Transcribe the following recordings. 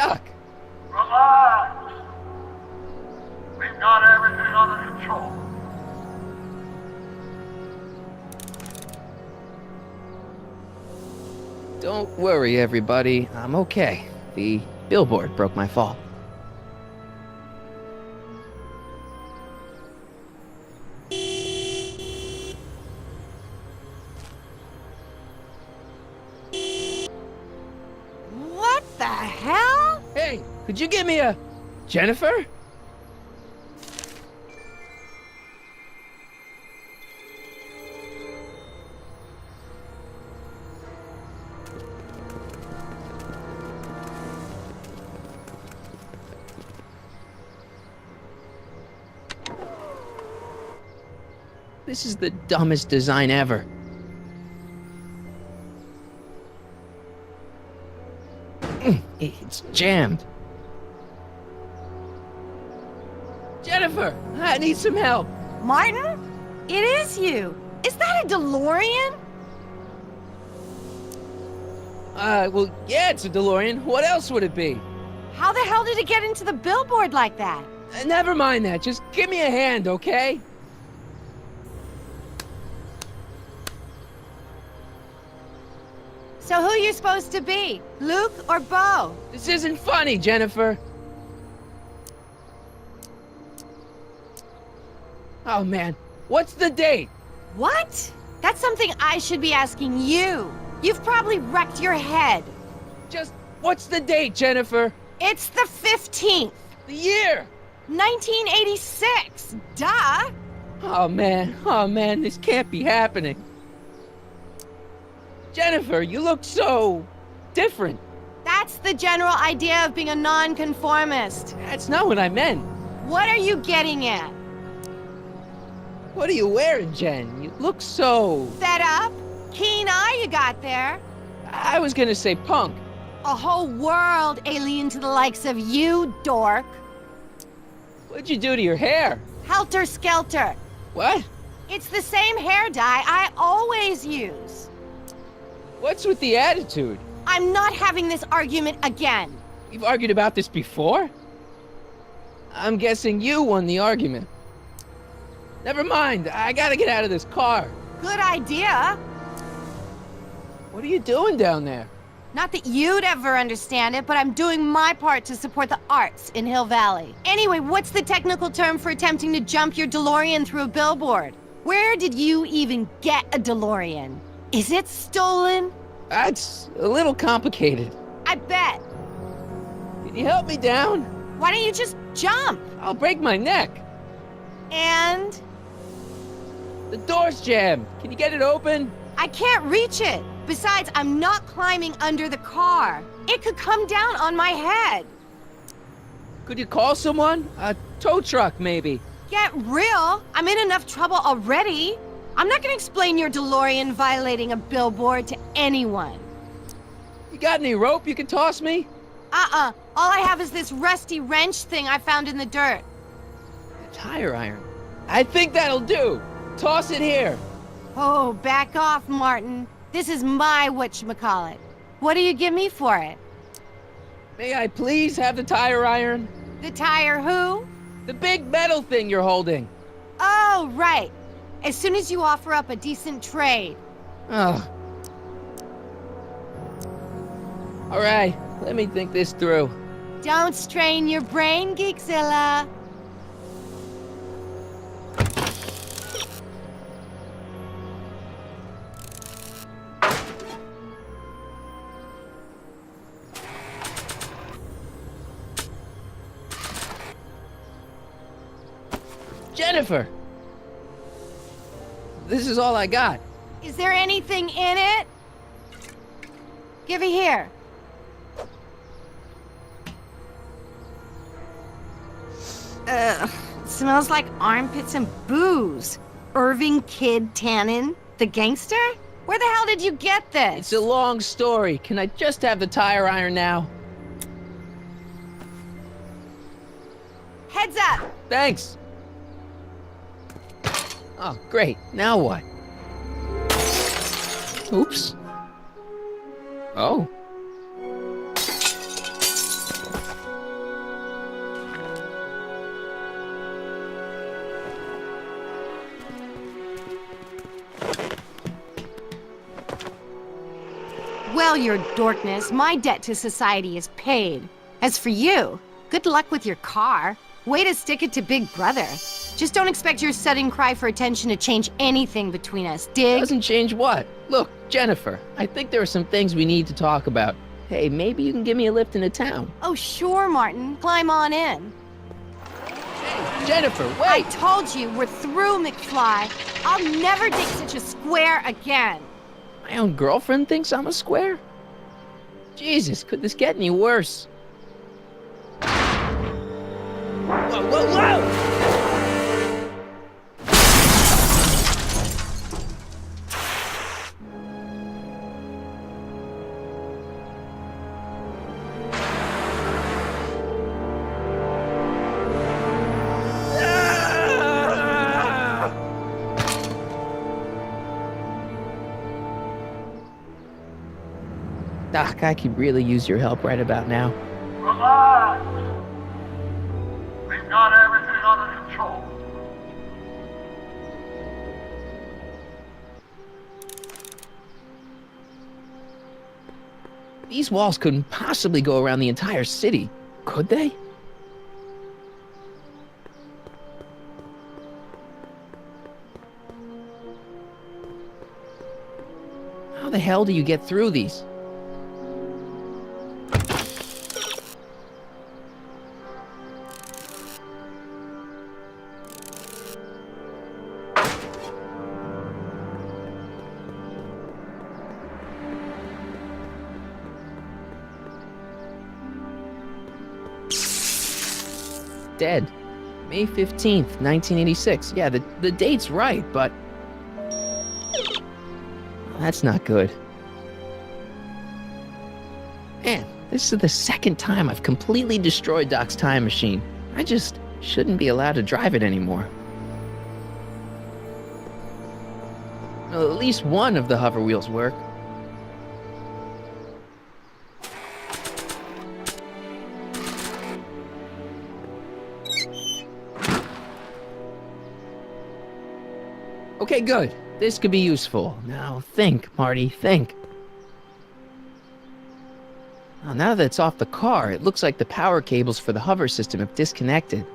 stuck. Relax. We've got everything under control. Don't worry, everybody. I'm okay. The billboard broke my fall. What the hell? Hey, could you give me a... Jennifer? This is the dumbest design ever. It's jammed. Jennifer, I need some help. Martin? It is you. Is that a DeLorean? Well, yeah, it's a DeLorean. What else would it be? How the hell did it get into the billboard like that? Never mind that. Just give me a hand, okay? So who are you supposed to be? Luke or Bo? This isn't funny, Jennifer. Oh, man. What's the date? What? That's something I should be asking you. You've probably wrecked your head. Just, what's the date, Jennifer? It's the 15th. The year! 1986. Duh. Oh, man, this can't be happening. Jennifer, you look so... different. That's the general idea of being a nonconformist. That's not what I meant. What are you getting at? What are you wearing, Jen? You look so... Fed up? Keen eye you got there. I was gonna say punk. A whole world alien to the likes of you, dork. What'd you do to your hair? Helter-skelter. What? It's the same hair dye I always use. What's with the attitude? I'm not having this argument again. We've argued about this before? I'm guessing you won the argument. Never mind, I gotta get out of this car. Good idea. What are you doing down there? Not that you'd ever understand it, but I'm doing my part to support the arts in Hill Valley. Anyway, what's the technical term for attempting to jump your DeLorean through a billboard? Where did you even get a DeLorean? Is it stolen? That's a little complicated. I bet. Can you help me down? Why don't you just jump? I'll break my neck. And? The door's jammed. Can you get it open? I can't reach it. Besides, I'm not climbing under the car. It could come down on my head. Could you call someone? A tow truck, maybe. Get real. I'm in enough trouble already. I'm not gonna explain your DeLorean violating a billboard to anyone. You got any rope you can toss me? All I have is this rusty wrench thing I found in the dirt. A tire iron. I think that'll do. Toss it here. Oh, back off, Martin. This is my whatchamacallit. What do you give me for it? May I please have the tire iron? The tire who? The big metal thing you're holding. Oh, right. As soon as you offer up a decent trade. Oh. All right, let me think this through. Don't strain your brain, Geekzilla. Jennifer! This is all I got. Is there anything in it? Give it here. Ugh, it smells like armpits and booze. Irving Kid Tannen, the gangster? Where the hell did you get this? It's a long story. Can I just have the tire iron now? Heads up! Thanks. Oh, great. Now what? Oops. Oh. Well, your dorkness, my debt to society is paid. As for you, good luck with your car. Way to stick it to Big Brother. Just don't expect your sudden cry for attention to change anything between us, dig? Doesn't change what? Look, Jennifer, I think there are some things we need to talk about. Hey, maybe you can give me a lift into town. Oh, sure, Martin. Climb on in. Hey, Jennifer, I wait! told you, we're through, McFly. I'll never date such a square again. My own girlfriend thinks I'm a square? Jesus, could this get any worse? Whoa, whoa, whoa! Doc, I could really use your help right about now. Relax. We've got everything under control. These walls couldn't possibly go around the entire city, could they? How the hell do you get through these? Dead. May 15th, 1986. Yeah, the date's right, but... that's not good. Man, this is the second time I've completely destroyed Doc's time machine. I just shouldn't be allowed to drive it anymore. Well, at least one of the hover wheels work. Okay, good. This could be useful. Now think, Marty, think. Well, now that it's off the car, it looks like the power cables for the hover system have disconnected.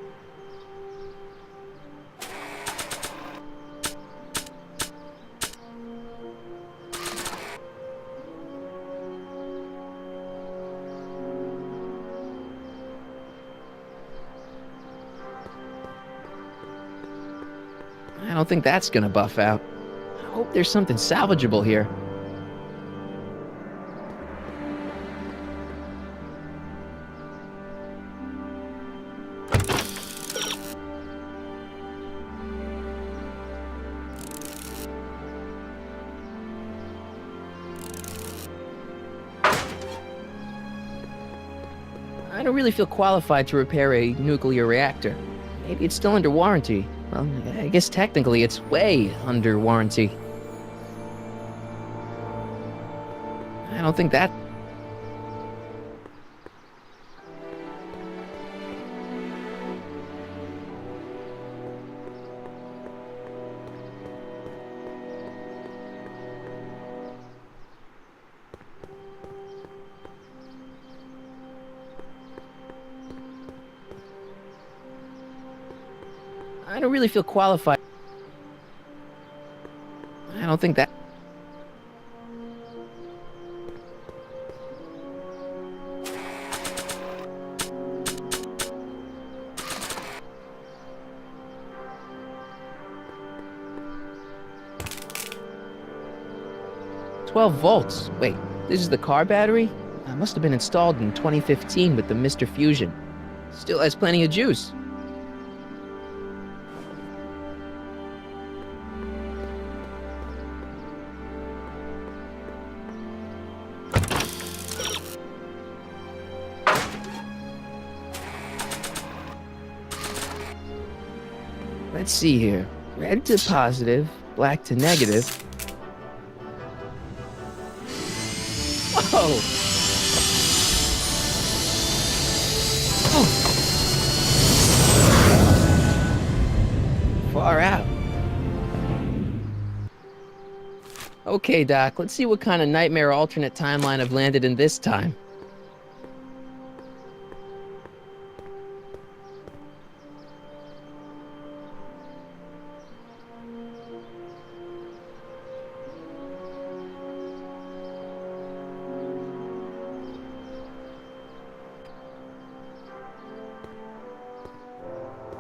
I don't think that's gonna buff out. I hope there's something salvageable here. I don't really feel qualified to repair a nuclear reactor. Maybe it's still under warranty. Well, I guess technically it's way under warranty. I don't think that... I don't really feel qualified. I don't think that... "12 volts. Wait, this is the car battery? It must have been installed in 2015 with the Mr. Fusion. Still has plenty of juice. Let's see here. Red to positive, black to negative. Whoa! Oh. Far out. Okay, Doc, let's see what kind of nightmare alternate timeline I've landed in this time.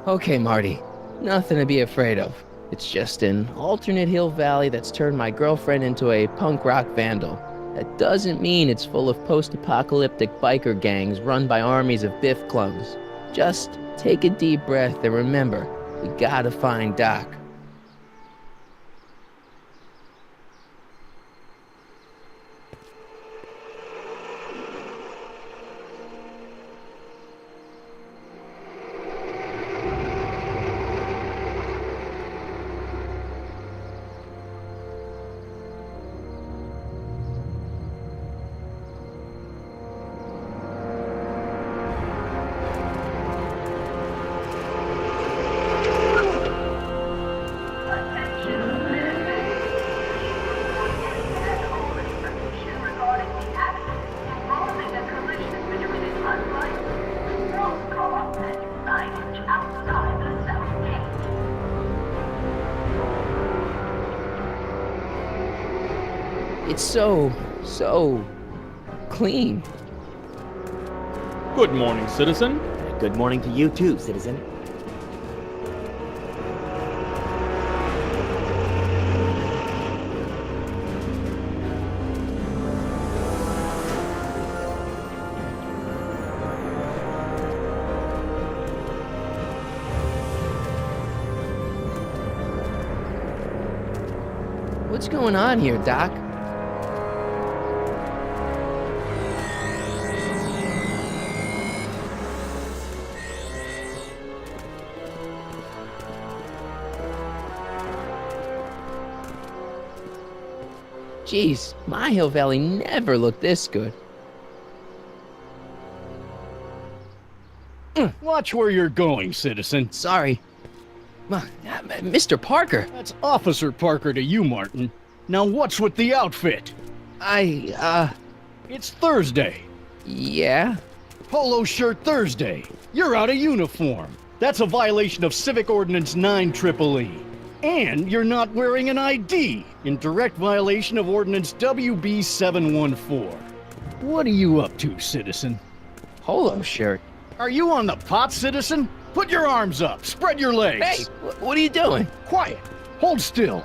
Okay, Marty. Nothing to be afraid of. It's just an alternate hill valley that's turned my girlfriend into a punk rock vandal. That doesn't mean it's full of post-apocalyptic biker gangs run by armies of Biff clones. Just take a deep breath and remember, we gotta find Doc. It's so clean. Good morning, citizen. Good morning to you too, citizen. What's going on here, Doc? Jeez, my Hill Valley never looked this good. Watch where you're going, citizen. Sorry. Mr. Parker, That's Officer Parker to you, Martin. Now what's with the outfit? It's Thursday. Yeah? Polo shirt Thursday. You're out of uniform. That's a violation of Civic Ordinance 9EEE. And you're not wearing an ID, in direct violation of Ordinance WB 714. What are you up to, citizen? Polo shirt. Are you on the pot, citizen? Put your arms up, spread your legs. Hey, what are you doing? Quiet. Hold still.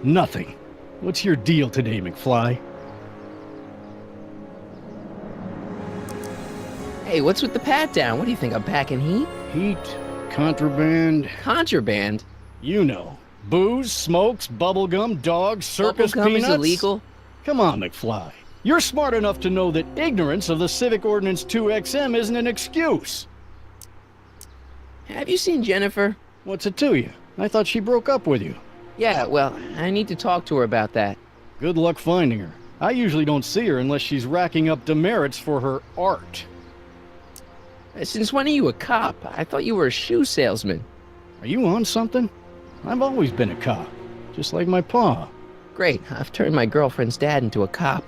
Nothing. What's your deal today, McFly? Hey, what's with the pat down? What do you think, I'm packing heat? Heat, contraband, Contraband? you know. Booze, smokes, bubblegum, dogs, circus Bubblegum peanuts. is illegal? Come on, McFly. You're smart enough to know that ignorance of the Civic Ordinance 2XM isn't an excuse. Have you seen Jennifer? What's it to you? I thought she broke up with you. Yeah, well, I need to talk to her about that. Good luck finding her. I usually don't see her unless she's racking up demerits for her art. Since when are you a cop? I thought you were a shoe salesman. Are you on something? I've always been a cop, just like my pa. Great, I've turned my girlfriend's dad into a cop.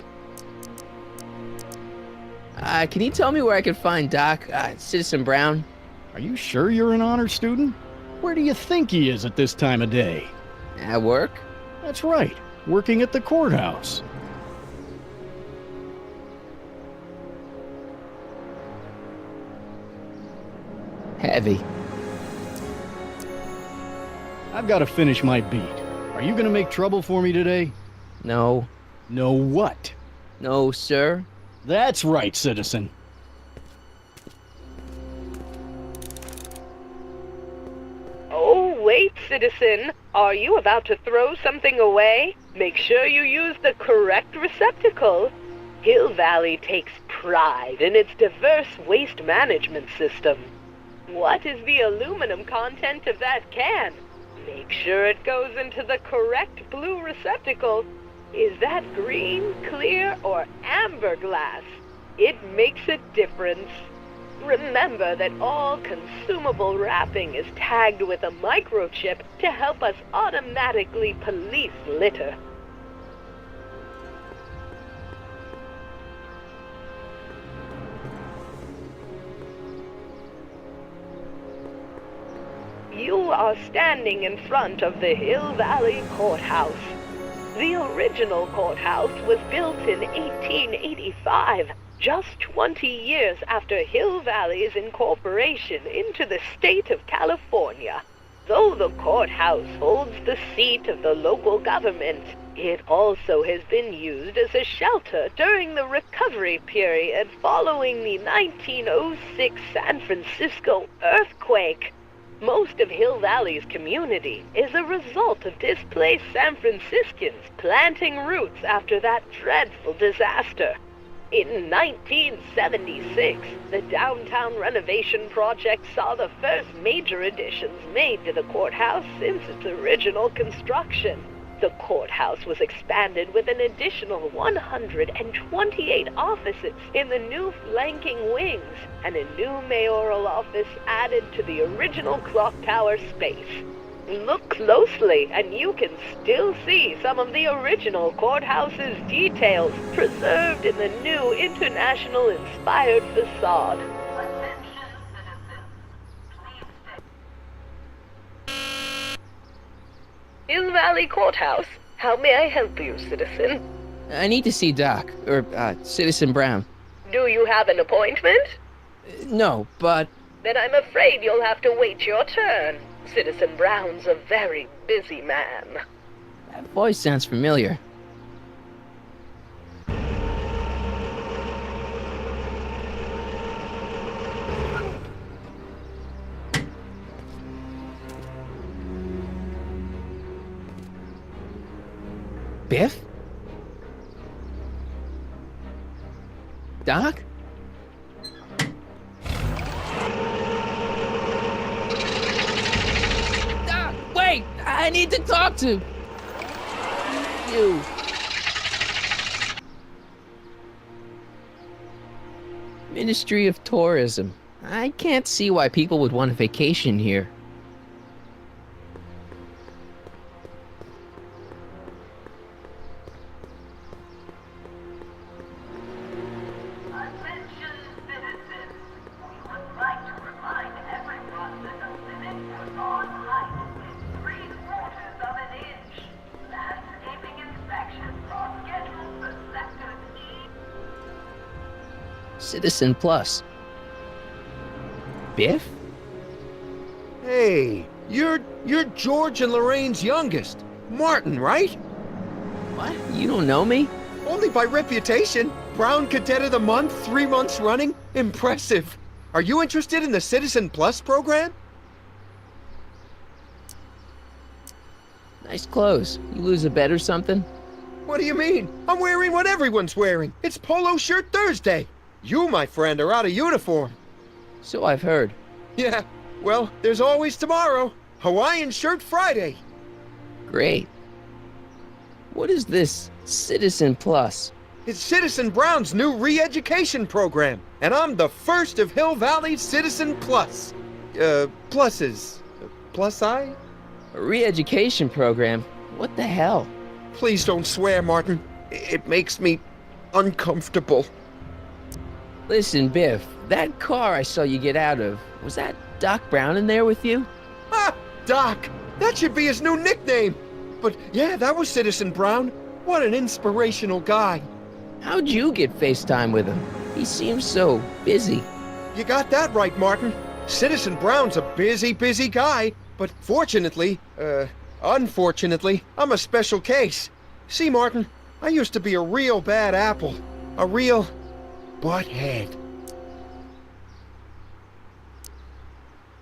Can you tell me where I can find Doc, Citizen Brown? Are you sure you're an honor student? Where do you think he is at this time of day? At work? That's right, working at the courthouse. Heavy. I've got to finish my beat. Are you gonna make trouble for me today? No. No what? No, sir. That's right, citizen. Oh, wait, citizen. Are you about to throw something away? Make sure you use the correct receptacle. Hill Valley takes pride in its diverse waste management system. What is the aluminum content of that can? Make sure it goes into the correct blue receptacle. Is that green, clear, or amber glass? It makes a difference. Remember that all consumable wrapping is tagged with a microchip to help us automatically police litter. You are standing in front of the Hill Valley Courthouse. The original courthouse was built in 1885, just 20 years after Hill Valley's incorporation into the state of California. Though the courthouse holds the seat of the local government, it also has been used as a shelter during the recovery period following the 1906 San Francisco earthquake. Most of Hill Valley's community is a result of displaced San Franciscans planting roots after that dreadful disaster. In 1976, the downtown renovation project saw the first major additions made to the courthouse since its original construction. The courthouse was expanded with an additional 128 offices in the new flanking wings, and a new mayoral office added to the original clock tower space. Look closely, and you can still see some of the original courthouse's details preserved in the new international-inspired facade. Hill Valley Courthouse. How may I help you, citizen? I need to see Doc, or Citizen Brown. Do you have an appointment? No, but Then I'm afraid you'll have to wait your turn. Citizen Brown's a very busy man. that voice sounds familiar. Biff? Doc? Doc, wait! I need to talk to you. Ministry of Tourism. I can't see why people would want a vacation here. Attention citizens. We would like to remind everyone that the limit for on-height is 3/4 of an inch. Landscaping inspections are scheduled for Sector E. Citizen Plus. Biff? Hey, you're George and Lorraine's youngest. Martin, right? What? You don't know me? Only by reputation. Brown Cadet of the Month, 3 months running. Impressive. Are you interested in the Citizen Plus program? Nice clothes. You lose a bet or something? What do you mean? I'm wearing what everyone's wearing. It's Polo Shirt Thursday. You, my friend, are out of uniform. So I've heard. Yeah, well, there's always tomorrow. Hawaiian Shirt Friday. Great. What is this Citizen Plus? It's Citizen Brown's new re-education program, and I'm the first of Hill Valley's Citizen Plus. Pluses. Plus I? A re-education program? What the hell? Please don't swear, Martin. It makes me uncomfortable. Listen, Biff, that car I saw you get out of, was that Doc Brown in there with you? Ah, Doc! That should be his new nickname. But yeah, that was Citizen Brown. What an inspirational guy. How'd you get FaceTime with him? He seems so busy. You got that right, Martin. Citizen Brown's a busy, busy guy. But unfortunately, I'm a special case. See, Martin, I used to be a real bad apple. A real butthead.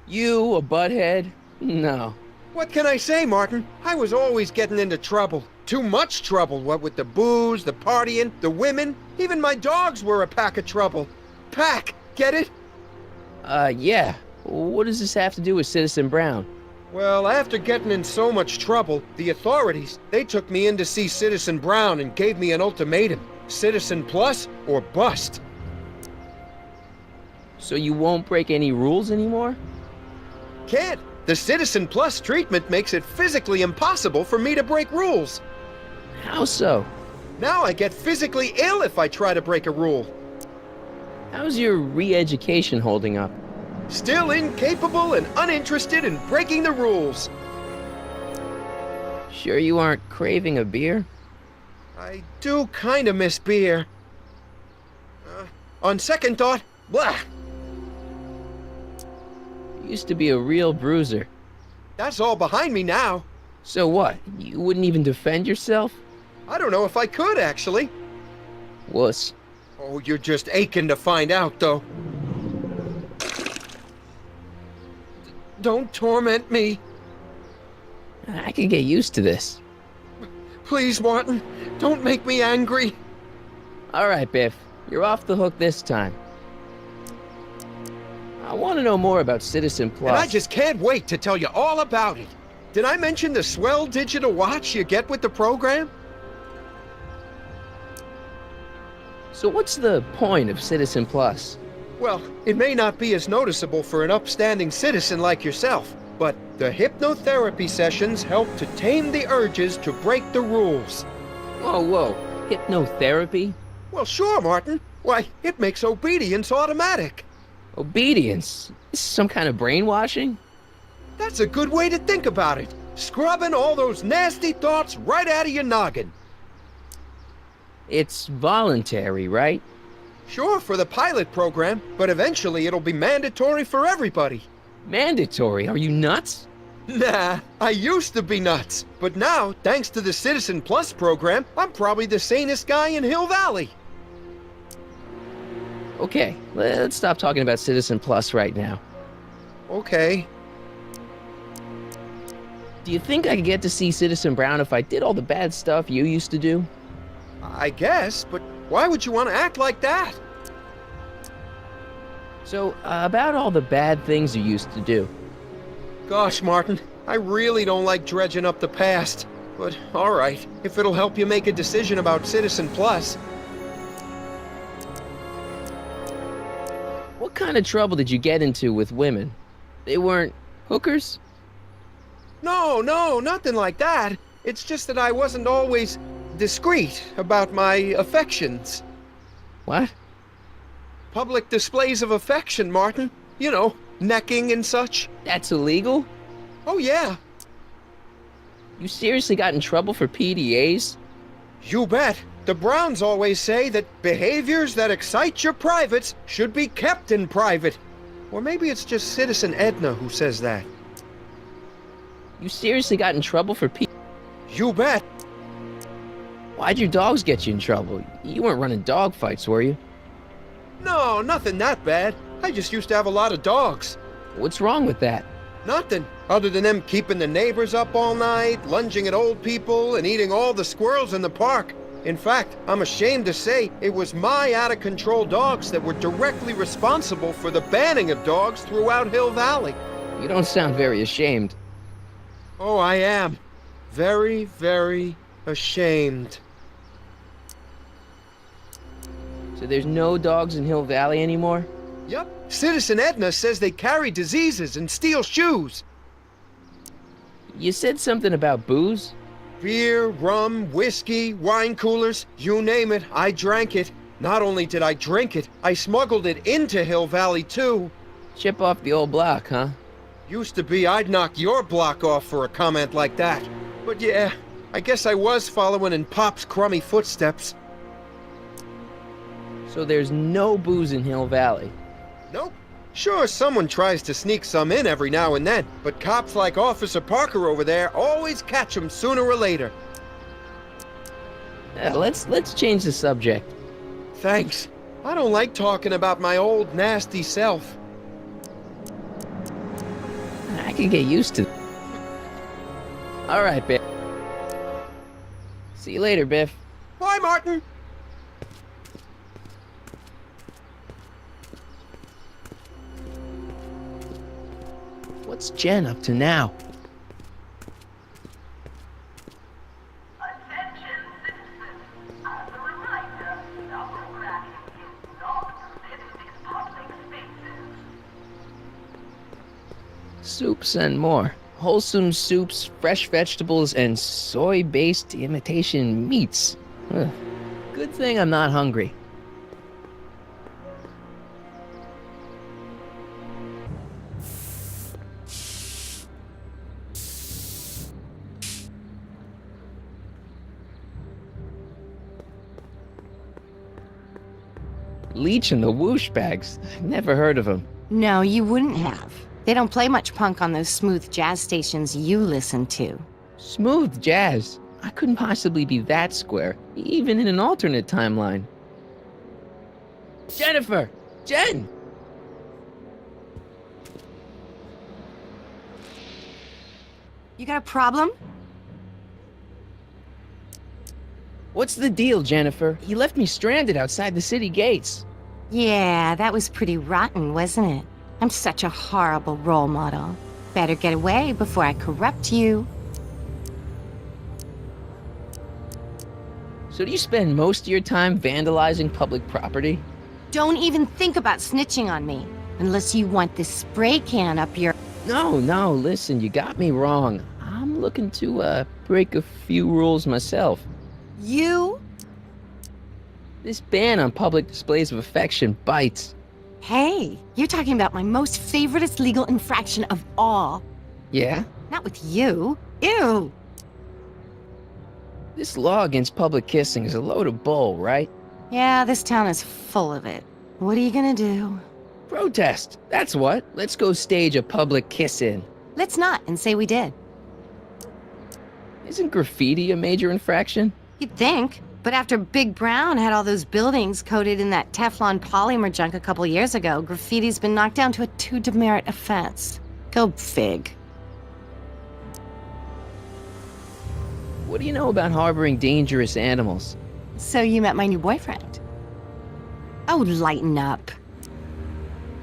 You, a butthead? No. What can I say, Martin? I was always getting into trouble. Too much trouble, what with the booze, the partying, the women. Even my dogs were a pack of trouble. Pack, get it? Yeah. What does this have to do with Citizen Brown? Well, after getting in so much trouble, the authorities, they took me in to see Citizen Brown and gave me an ultimatum. Citizen Plus or bust. So you won't break any rules anymore? Can't. The Citizen Plus treatment makes it physically impossible for me to break rules. How so? Now I get physically ill if I try to break a rule. How's your re-education holding up? Still incapable and uninterested in breaking the rules. Sure you aren't craving a beer? I do kind of miss beer. On second thought, blah. You used to be a real bruiser. That's all behind me now. So what? You wouldn't even defend yourself? I don't know if I could, actually. Wuss. Oh, you're just aching to find out, though. Don't torment me. I can get used to this. Please, Martin, don't make me angry. All right, Biff. You're off the hook this time. I want to know more about Citizen Plus. And I just can't wait to tell you all about it. Did I mention the swell digital watch you get with the program? So what's the point of Citizen Plus? Well, it may not be as noticeable for an upstanding citizen like yourself, but the hypnotherapy sessions help to tame the urges to break the rules. Whoa. Hypnotherapy? Well, sure, Martin. Why, it makes obedience automatic. Obedience? This is some kind of brainwashing? That's a good way to think about it. Scrubbing all those nasty thoughts right out of your noggin. It's voluntary, right? Sure, for the pilot program, but eventually it'll be mandatory for everybody. Mandatory? Are you nuts? Nah, I used to be nuts. But now, thanks to the Citizen Plus program, I'm probably the sanest guy in Hill Valley. Okay, let's stop talking about Citizen Plus right now. Okay. Do you think I could get to see Citizen Brown if I did all the bad stuff you used to do? I guess, but why would you want to act like that? So, about all the bad things you used to do. Gosh, Martin, I really don't like dredging up the past. But, alright, if it'll help you make a decision about Citizen Plus. What kind of trouble did you get into with women? They weren't hookers? No, nothing like that. It's just that I wasn't always discreet about my affections. What? Public displays of affection, Martin. You know, necking and such. That's illegal? Oh, yeah. You seriously got in trouble for PDAs? You bet. The Browns always say that behaviors that excite your privates should be kept in private. Or maybe it's just Citizen Edna who says that. You seriously got in trouble for You bet. Why'd your dogs get you in trouble? You weren't running dog fights, were you? No, nothing that bad. I just used to have a lot of dogs. What's wrong with that? Nothing, other than them keeping the neighbors up all night, lunging at old people, and eating all the squirrels in the park. In fact, I'm ashamed to say it was my out-of-control dogs that were directly responsible for the banning of dogs throughout Hill Valley. You don't sound very ashamed. Oh, I am. Very, very ashamed. So there's no dogs in Hill Valley anymore? Yup. Citizen Edna says they carry diseases and steal shoes. You said something about booze? Beer, rum, whiskey, wine coolers, you name it, I drank it. Not only did I drink it, I smuggled it into Hill Valley, too. Chip off the old block, huh? Used to be I'd knock your block off for a comment like that. But yeah, I guess I was following in Pop's crummy footsteps. So there's no booze in Hill Valley? Nope. Sure, someone tries to sneak some in every now and then, but cops like Officer Parker over there always catch them sooner or later. Let's change the subject. Thanks. I don't like talking about my old nasty self. I can get used to it. All right, Biff. See you later, Biff. Bye, Martin. What's Jen up to now? Attention, citizens. As a reminder, double cracking is not permitted in public spaces. soups and more. Wholesome soups, fresh vegetables, and soy-based imitation meats. Ugh. Good thing I'm not hungry. Leech and the Whoosh Bags. Never heard of them. No, you wouldn't have. They don't play much punk on those smooth jazz stations you listen to. Smooth jazz. I couldn't possibly be that square, even in an alternate timeline. Jennifer! Jen! You got a problem? What's the deal, Jennifer? You left me stranded outside the city gates. Yeah, that was pretty rotten, wasn't it? I'm such a horrible role model. Better get away before I corrupt you. So do you spend most of your time vandalizing public property? Don't even think about snitching on me, unless you want this spray can up your... No, listen, you got me wrong. I'm looking to, break a few rules myself. You? This ban on public displays of affection bites. Hey, you're talking about my most favoriteest legal infraction of all. Yeah? Not with you. Ew! This law against public kissing is a load of bull, right? Yeah, this town is full of it. What are you gonna do? Protest, that's what. Let's go stage a public kiss-in. Let's not and say we did. Isn't graffiti a major infraction? You'd think. But after Big Brown had all those buildings coated in that Teflon polymer junk a couple years ago, graffiti's been knocked down to a 2 demerit offense. Go fig. What do you know about harboring dangerous animals? So you met my new boyfriend. Oh, lighten up.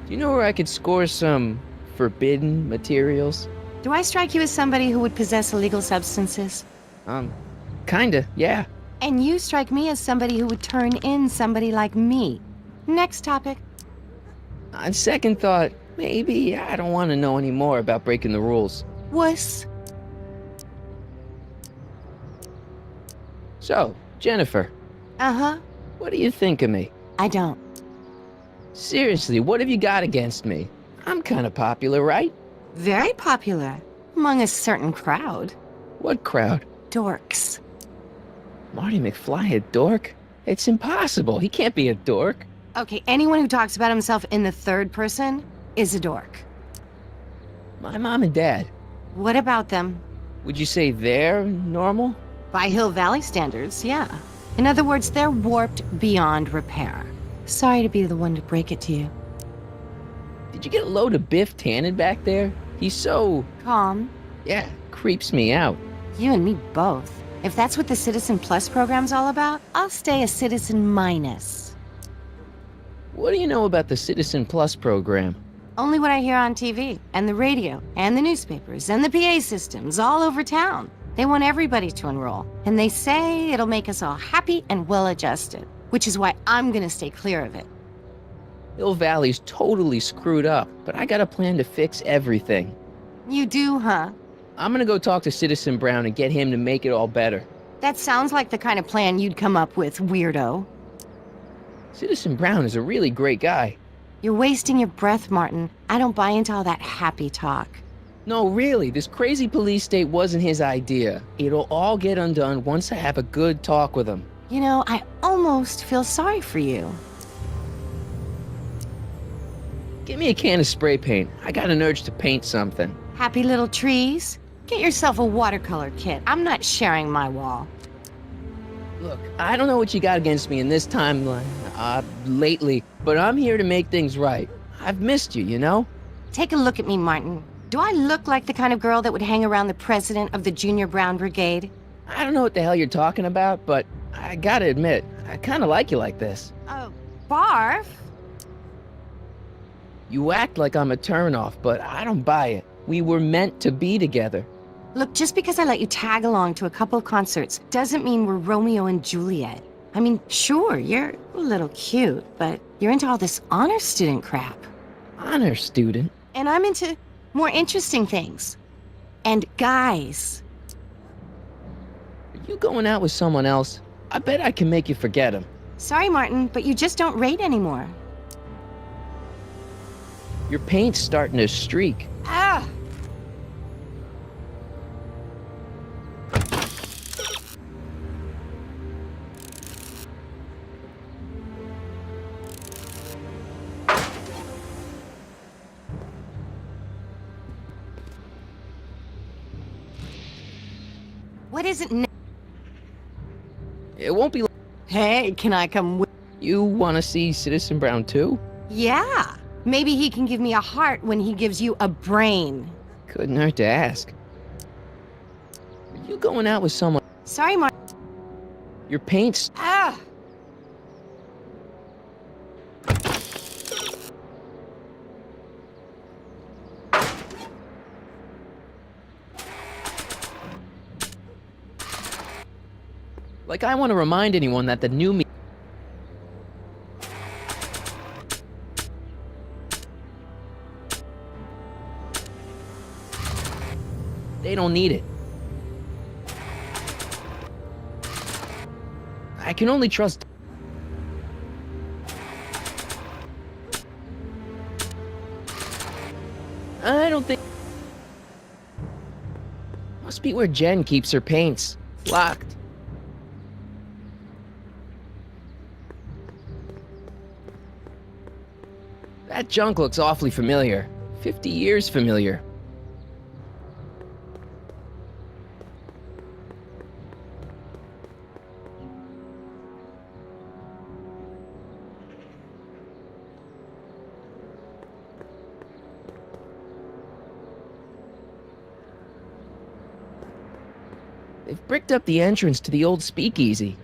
Do you know where I could score some forbidden materials? Do I strike you as somebody who would possess illegal substances? Kinda, yeah. And you strike me as somebody who would turn in somebody like me. Next topic. On second thought, maybe I don't want to know any more about breaking the rules. Wuss. So, Jennifer, Uh-huh. what do you think of me? I don't. Seriously, what have you got against me? I'm kind of popular, right? Very popular. Among a certain crowd. What crowd? Dorks. Marty McFly a dork? It's impossible. He can't be a dork. Okay, anyone who talks about himself in the third person is a dork. My mom and dad. What about them? Would you say they're normal? By Hill Valley standards, yeah. In other words, they're warped beyond repair. Sorry to be the one to break it to you. Did you get a load of Biff Tannen back there? He's so... Calm. yeah, creeps me out. You and me both. If that's what the Citizen Plus program's all about, I'll stay a Citizen Minus. What do you know about the Citizen Plus program? Only what I hear on TV, and the radio, and the newspapers, and the PA systems all over town. They want everybody to enroll, and they say it'll make us all happy and well-adjusted, which is why I'm gonna stay clear of it. Hill Valley's totally screwed up, but I got a plan to fix everything. You do, huh? I'm gonna go talk to Citizen Brown and get him to make it all better. That sounds like the kind of plan you'd come up with, weirdo. Citizen Brown is a really great guy. You're wasting your breath, Martin. I don't buy into all that happy talk. No, really, this crazy police state wasn't his idea. It'll all get undone once I have a good talk with him. You know, I almost feel sorry for you. Give me a can of spray paint. I got an urge to paint something. Happy little trees? Get yourself a watercolor kit. I'm not sharing my wall. Look, I don't know what you got against me in this timeline, lately, but I'm here to make things right. I've missed you, you know? Take a look at me, Martin. Do I look like the kind of girl that would hang around the president of the Junior Brown Brigade? I don't know what the hell you're talking about, but I gotta admit, I kinda like you like this. Oh, barf? You act like I'm a turnoff, but I don't buy it. We were meant to be together. Look, just because I let you tag along to a couple of concerts doesn't mean we're Romeo and Juliet. I mean, sure, you're a little cute, but you're into all this honor student crap. Honor student? And I'm into More interesting things. And guys. Are you going out with someone else? I bet I can make you forget him. Sorry, Martin, but you just don't rate anymore. Your paint's starting to streak. Ah! What is it now? It won't be. Hey, can I come with? You want to see Citizen Brown too? Yeah. Maybe he can give me a heart when he gives you a brain. Couldn't hurt to ask. Are you going out with someone? Sorry, Martin. Your paint's. Ah! Like I want to remind anyone that the new me. They don't need it. I can only trust. I don't think. Must be where Jen keeps her paints. Locked. That junk looks awfully familiar. 50 years familiar. They've bricked up the entrance to the old speakeasy.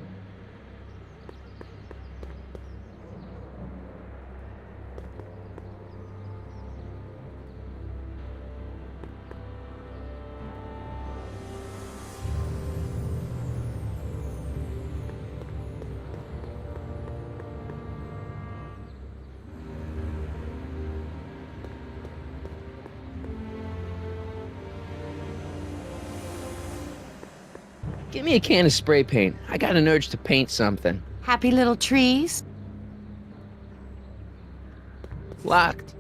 Give me a can of spray paint. I got an urge to paint something. Happy little trees? Locked.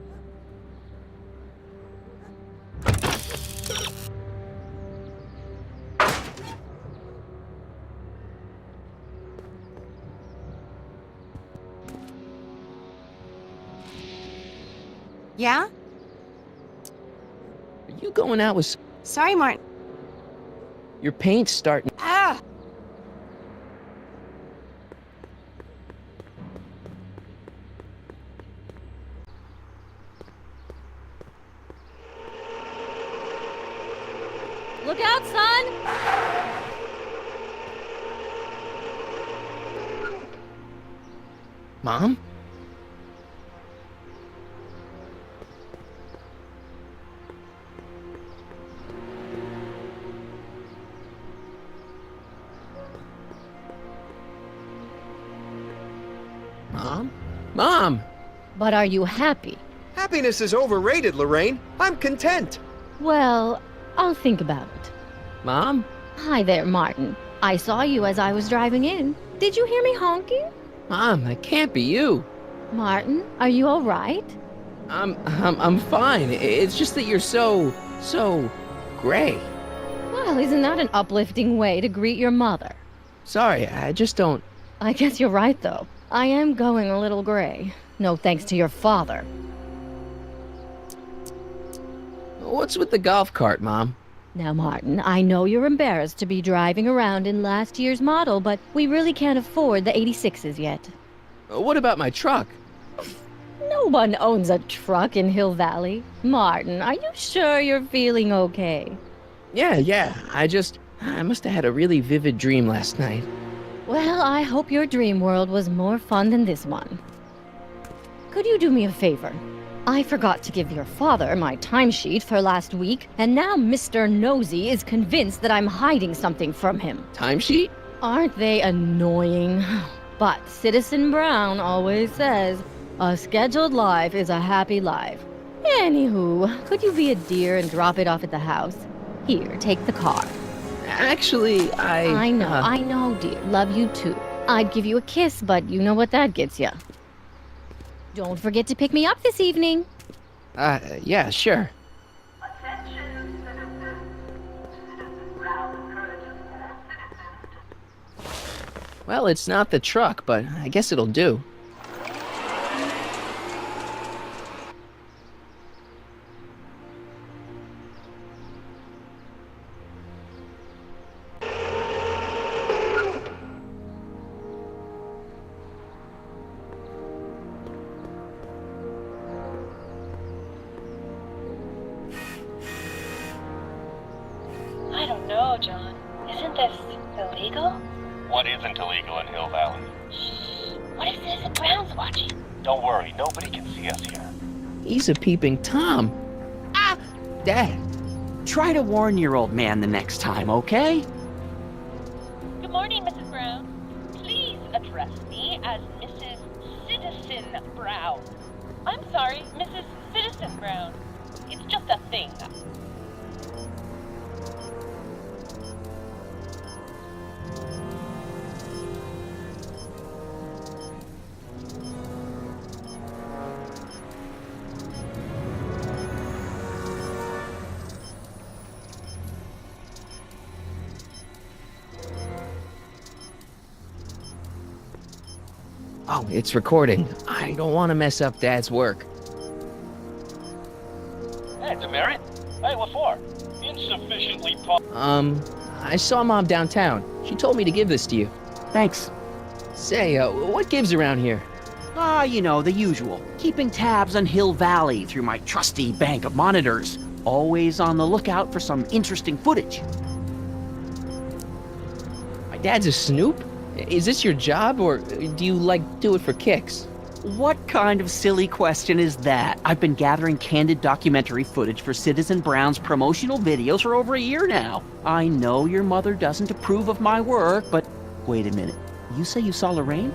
Yeah? Are you going out with... Sorry, Martin. Your paint's starting... Ah! Look out, son! Mom? Mom? Mom! But are you happy? Happiness is overrated, Lorraine. I'm content. Well, I'll think about it. Mom? Hi there, Martin. I saw you as I was driving in. Did you hear me honking? Mom, that can't be you. Martin, are you all right? I'm fine. It's just that you're so gray. Well, isn't that an uplifting way to greet your mother? Sorry, I just don't... I guess you're right, though. I am going a little gray. No thanks to your father. What's with the golf cart, Mom? Now, Martin, I know you're embarrassed to be driving around in last year's model, but we really can't afford the 86s yet. What about my truck? No one owns a truck in Hill Valley. Martin, are you sure you're feeling okay? Yeah. I must have had a really vivid dream last night. Well, I hope your dream world was more fun than this one. Could you do me a favor? I forgot to give your father my timesheet for last week, and now Mr. Nosy is convinced that I'm hiding something from him. Timesheet? Aren't they annoying? But Citizen Brown always says, a scheduled life is a happy life. Anywho, could you be a dear and drop it off at the house? Here, take the car. Actually, I know, dear. Love you too. I'd give you a kiss, but you know what that gets you. Don't forget to pick me up this evening. Yeah, sure. Attention, citizens. Citizen Brown encourages all citizens Well, it's not the truck, but I guess it'll do. I don't know, John. Isn't this illegal? What isn't illegal in Hill Valley? Shh. What if Citizen Brown's watching? Don't worry, nobody can see us here. He's a peeping Tom. Ah! Dad. Try to warn your old man the next time, okay? Good morning, Mrs. Brown. Please address me as Mrs. Citizen Brown. I'm sorry, Mrs. Citizen Brown. It's just a thing. Oh, it's recording. I don't want to mess up Dad's work. Hey, Demerit. Hey, what for? Insufficiently I saw Mom downtown. She told me to give this to you. Thanks. Say, what gives around here? You know, the usual. Keeping tabs on Hill Valley through my trusty bank of monitors. Always on the lookout for some interesting footage. My dad's a snoop? Is this your job, or do you, do it for kicks? What kind of silly question is that? I've been gathering candid documentary footage for Citizen Brown's promotional videos for over a year now. I know your mother doesn't approve of my work, but wait a minute. You say you saw Lorraine?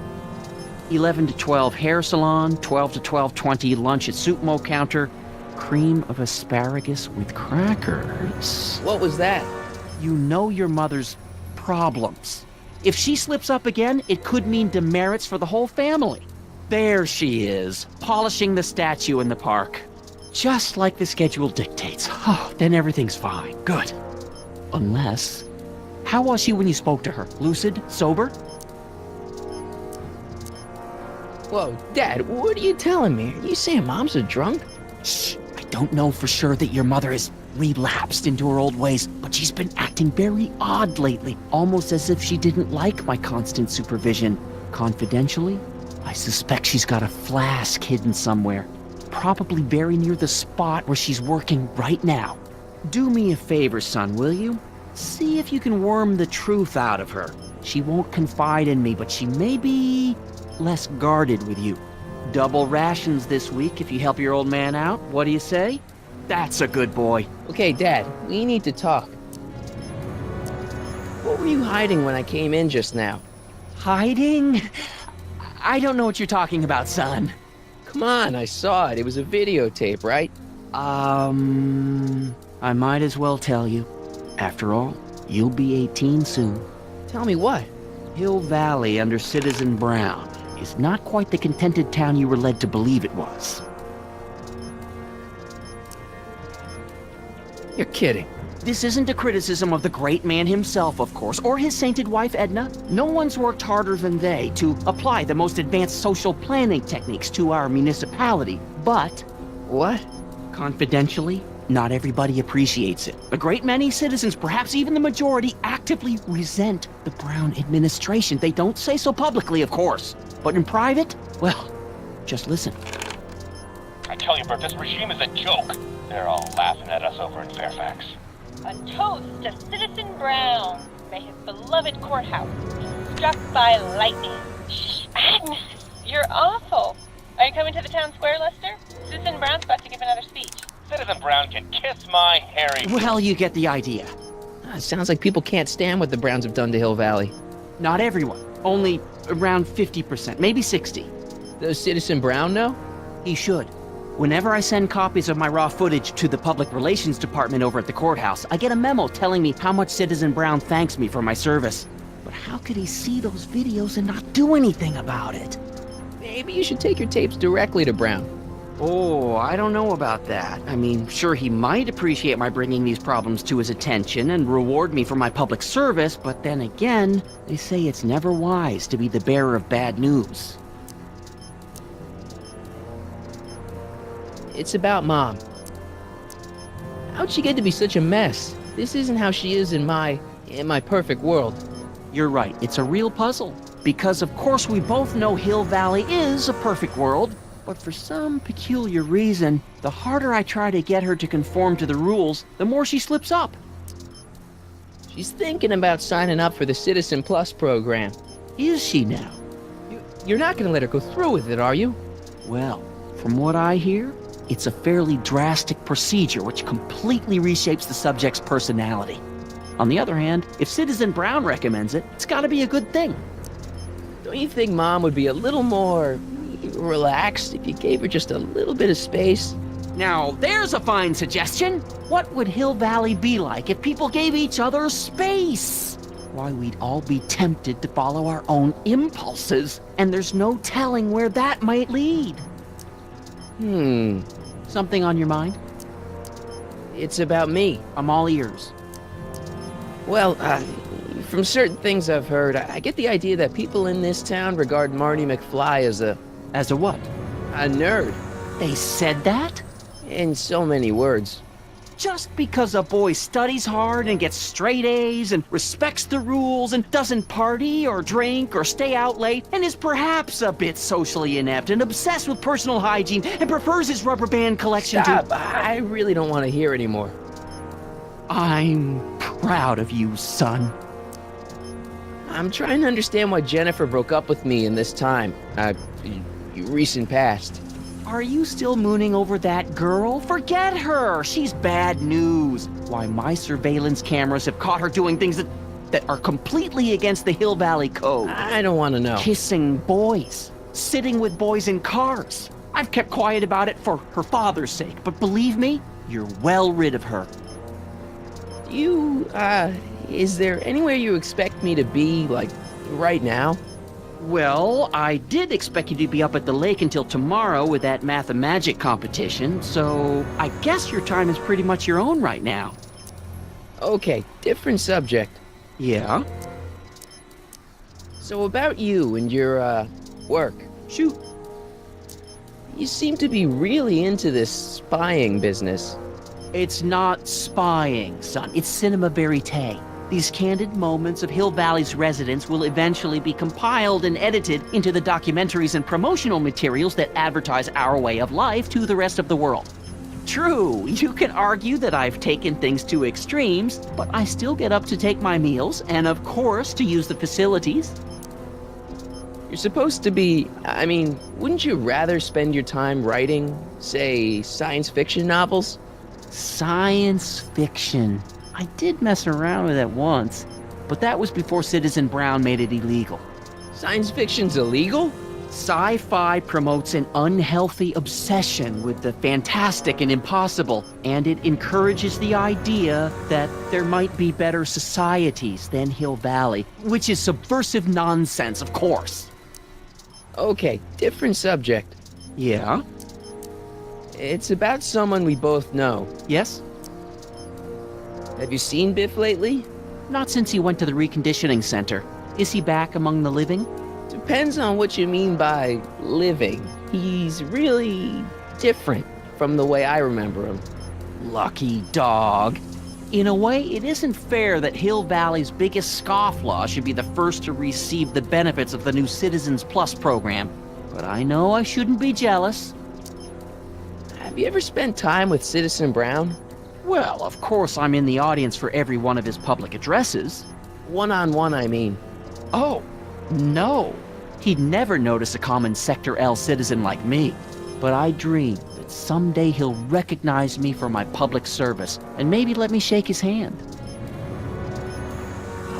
11 to 12 hair salon, 12 to 12:20 lunch at soup mo counter, cream of asparagus with crackers. What was that? You know your mother's problems. If she slips up again, it could mean demerits for the whole family. There she is, polishing the statue in the park. Just like the schedule dictates. Oh, then everything's fine. Good. Unless... How was she when you spoke to her? Lucid? Sober? Whoa, Dad, what are you telling me? Are you saying Mom's a drunk? Shh. I don't know for sure that your mother has relapsed into her old ways, but she's been acting very odd lately, almost as if she didn't like my constant supervision. Confidentially, I suspect she's got a flask hidden somewhere, probably very near the spot where she's working right now. Do me a favor, son, will you? See if you can worm the truth out of her. She won't confide in me, but she may be less guarded with you. Double rations this week if you help your old man out. What do you say? That's a good boy. Okay, Dad, we need to talk. What were you hiding when I came in just now? Hiding? I don't know what you're talking about, son. Come on, I saw it. It was a videotape, right? I might as well tell you. After all, you'll be 18 soon. Tell me what? Hill Valley under Citizen Brown is not quite the contented town you were led to believe it was. You're kidding. This isn't a criticism of the great man himself, of course, or his sainted wife, Edna. No one's worked harder than they to apply the most advanced social planning techniques to our municipality. But... What? Confidentially, not everybody appreciates it. A great many citizens, perhaps even the majority, actively resent the Brown administration. They don't say so publicly, of course. But in private, well, just listen. I tell you, Bert, this regime is a joke. They're all laughing at us over in Fairfax. A toast to Citizen Brown. May his beloved courthouse be struck by lightning. Shh, Agnes, you're awful. Are you coming to the town square, Lester? Citizen Brown's about to give another speech. Citizen Brown can kiss my hairy... Well, you get the idea. It sounds like people can't stand what the Browns have done to Hill Valley. Not everyone. Only around 50%, maybe 60. Does Citizen Brown know? He should. Whenever I send copies of my raw footage to the public relations department over at the courthouse, I get a memo telling me how much Citizen Brown thanks me for my service. But how could he see those videos and not do anything about it? Maybe you should take your tapes directly to Brown. Oh, I don't know about that. I mean, sure, he might appreciate my bringing these problems to his attention and reward me for my public service, but then again, they say it's never wise to be the bearer of bad news. It's about Mom. How'd she get to be such a mess? This isn't how she is in my perfect world. You're right, it's a real puzzle. Because of course we both know Hill Valley is a perfect world, but for some peculiar reason, the harder I try to get her to conform to the rules, the more she slips up. She's thinking about signing up for the Citizen Plus program. Is she now? You're not gonna let her go through with it, are you? Well, from what I hear, it's a fairly drastic procedure which completely reshapes the subject's personality. On the other hand, if Citizen Brown recommends it, it's gotta be a good thing. Don't you think Mom would be a little more relaxed if you gave her just a little bit of space? Now, there's a fine suggestion. What would Hill Valley be like if people gave each other space? Why, we'd all be tempted to follow our own impulses, and there's no telling where that might lead. Something on your mind? It's about me. I'm all ears. Well, from certain things I've heard, I get the idea that people in this town regard Marty McFly as a what? A nerd. They said that? In so many words. Just because a boy studies hard and gets straight A's and respects the rules and doesn't party or drink or stay out late and is perhaps a bit socially inept and obsessed with personal hygiene and prefers his rubber band collection Stop. to... I really don't want to hear anymore. I'm proud of you, son. I'm trying to understand why Jennifer broke up with me in this time. Recent past. Are you still mooning over that girl? Forget her! She's bad news. Why, my surveillance cameras have caught her doing things that are completely against the Hill Valley Code. I don't want to know. Kissing boys. Sitting with boys in cars. I've kept quiet about it for her father's sake, but believe me, you're well rid of her. Is there anywhere you expect me to be, like, right now? Well, I did expect you to be up at the lake until tomorrow with that math-and-magic competition, so I guess your time is pretty much your own right now. Okay, different subject. Yeah? So about you and your, work. Shoot. You seem to be really into this spying business. It's not spying, son. It's cinema verite. These candid moments of Hill Valley's residents will eventually be compiled and edited into the documentaries and promotional materials that advertise our way of life to the rest of the world. True, you can argue that I've taken things to extremes, but I still get up to take my meals and, of course, to use the facilities. You're supposed to be... wouldn't you rather spend your time writing, say, science fiction novels? Science fiction. I did mess around with it once, but that was before Citizen Brown made it illegal. Science fiction's illegal? Sci-fi promotes an unhealthy obsession with the fantastic and impossible, and it encourages the idea that there might be better societies than Hill Valley, which is subversive nonsense, of course. Okay, different subject. Yeah? It's about someone we both know. Yes? Have you seen Biff lately? Not since he went to the reconditioning center. Is he back among the living? Depends on what you mean by living. He's really different from the way I remember him. Lucky dog. In a way, it isn't fair that Hill Valley's biggest scofflaw should be the first to receive the benefits of the new Citizens Plus program. But I know I shouldn't be jealous. Have you ever spent time with Citizen Brown? Well, of course I'm in the audience for every one of his public addresses. One-on-one, I mean. Oh, no. He'd never notice a common Sector L citizen like me. But I dream that someday he'll recognize me for my public service and maybe let me shake his hand.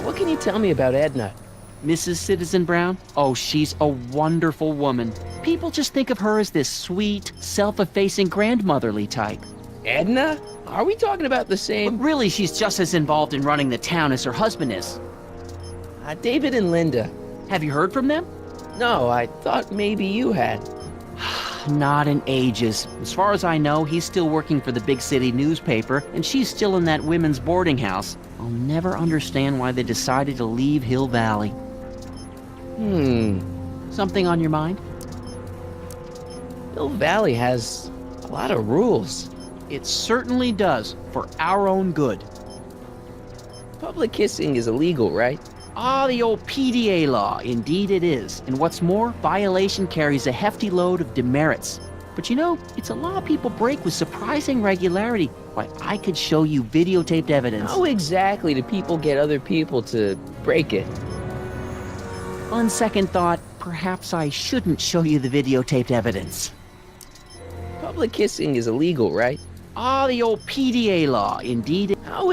What can you tell me about Edna? Mrs. Citizen Brown? Oh, she's a wonderful woman. People just think of her as this sweet, self-effacing grandmotherly type. Edna? Are we talking about the But same? really, she's just as involved in running the town as her husband is. David and Linda. Have you heard from them? No, I thought maybe you had. Not in ages. As far as I know, he's still working for the big city newspaper, and she's still in that women's boarding house. I'll never understand why they decided to leave Hill Valley. Something on your mind? Hill Valley has a lot of rules. It certainly does, for our own good. Public kissing is illegal, right? Ah, the old PDA law. Indeed it is. And what's more, violation carries a hefty load of demerits. But you know, it's a law people break with surprising regularity. Why, I could show you videotaped evidence. How exactly do people get other people to break it? On second thought, perhaps I shouldn't show you the videotaped evidence. Public kissing is illegal, right? Ah, the old PDA law. Indeed it... How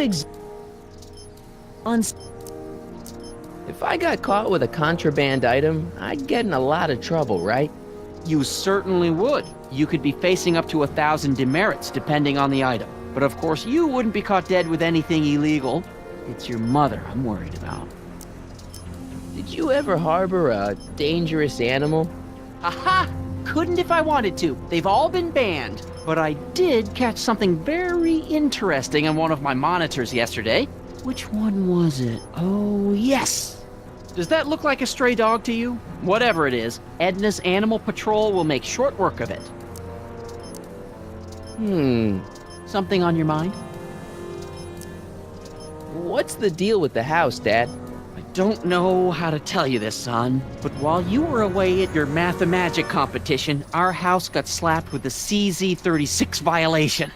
If I got caught with a contraband item, I'd get in a lot of trouble, right? You certainly would. You could be facing up to 1,000 demerits, depending on the item. But of course, you wouldn't be caught dead with anything illegal. It's your mother I'm worried about. Did you ever harbor a dangerous animal? Aha! Couldn't if I wanted to. They've all been banned. But I did catch something very interesting on one of my monitors yesterday. Which one was it? Oh, yes! Does that look like a stray dog to you? Whatever it is, Edna's Animal Patrol will make short work of it. Something on your mind? What's the deal with the house, Dad? I don't know how to tell you this, son, but while you were away at your Mathemagic competition, our house got slapped with a CZ36 violation.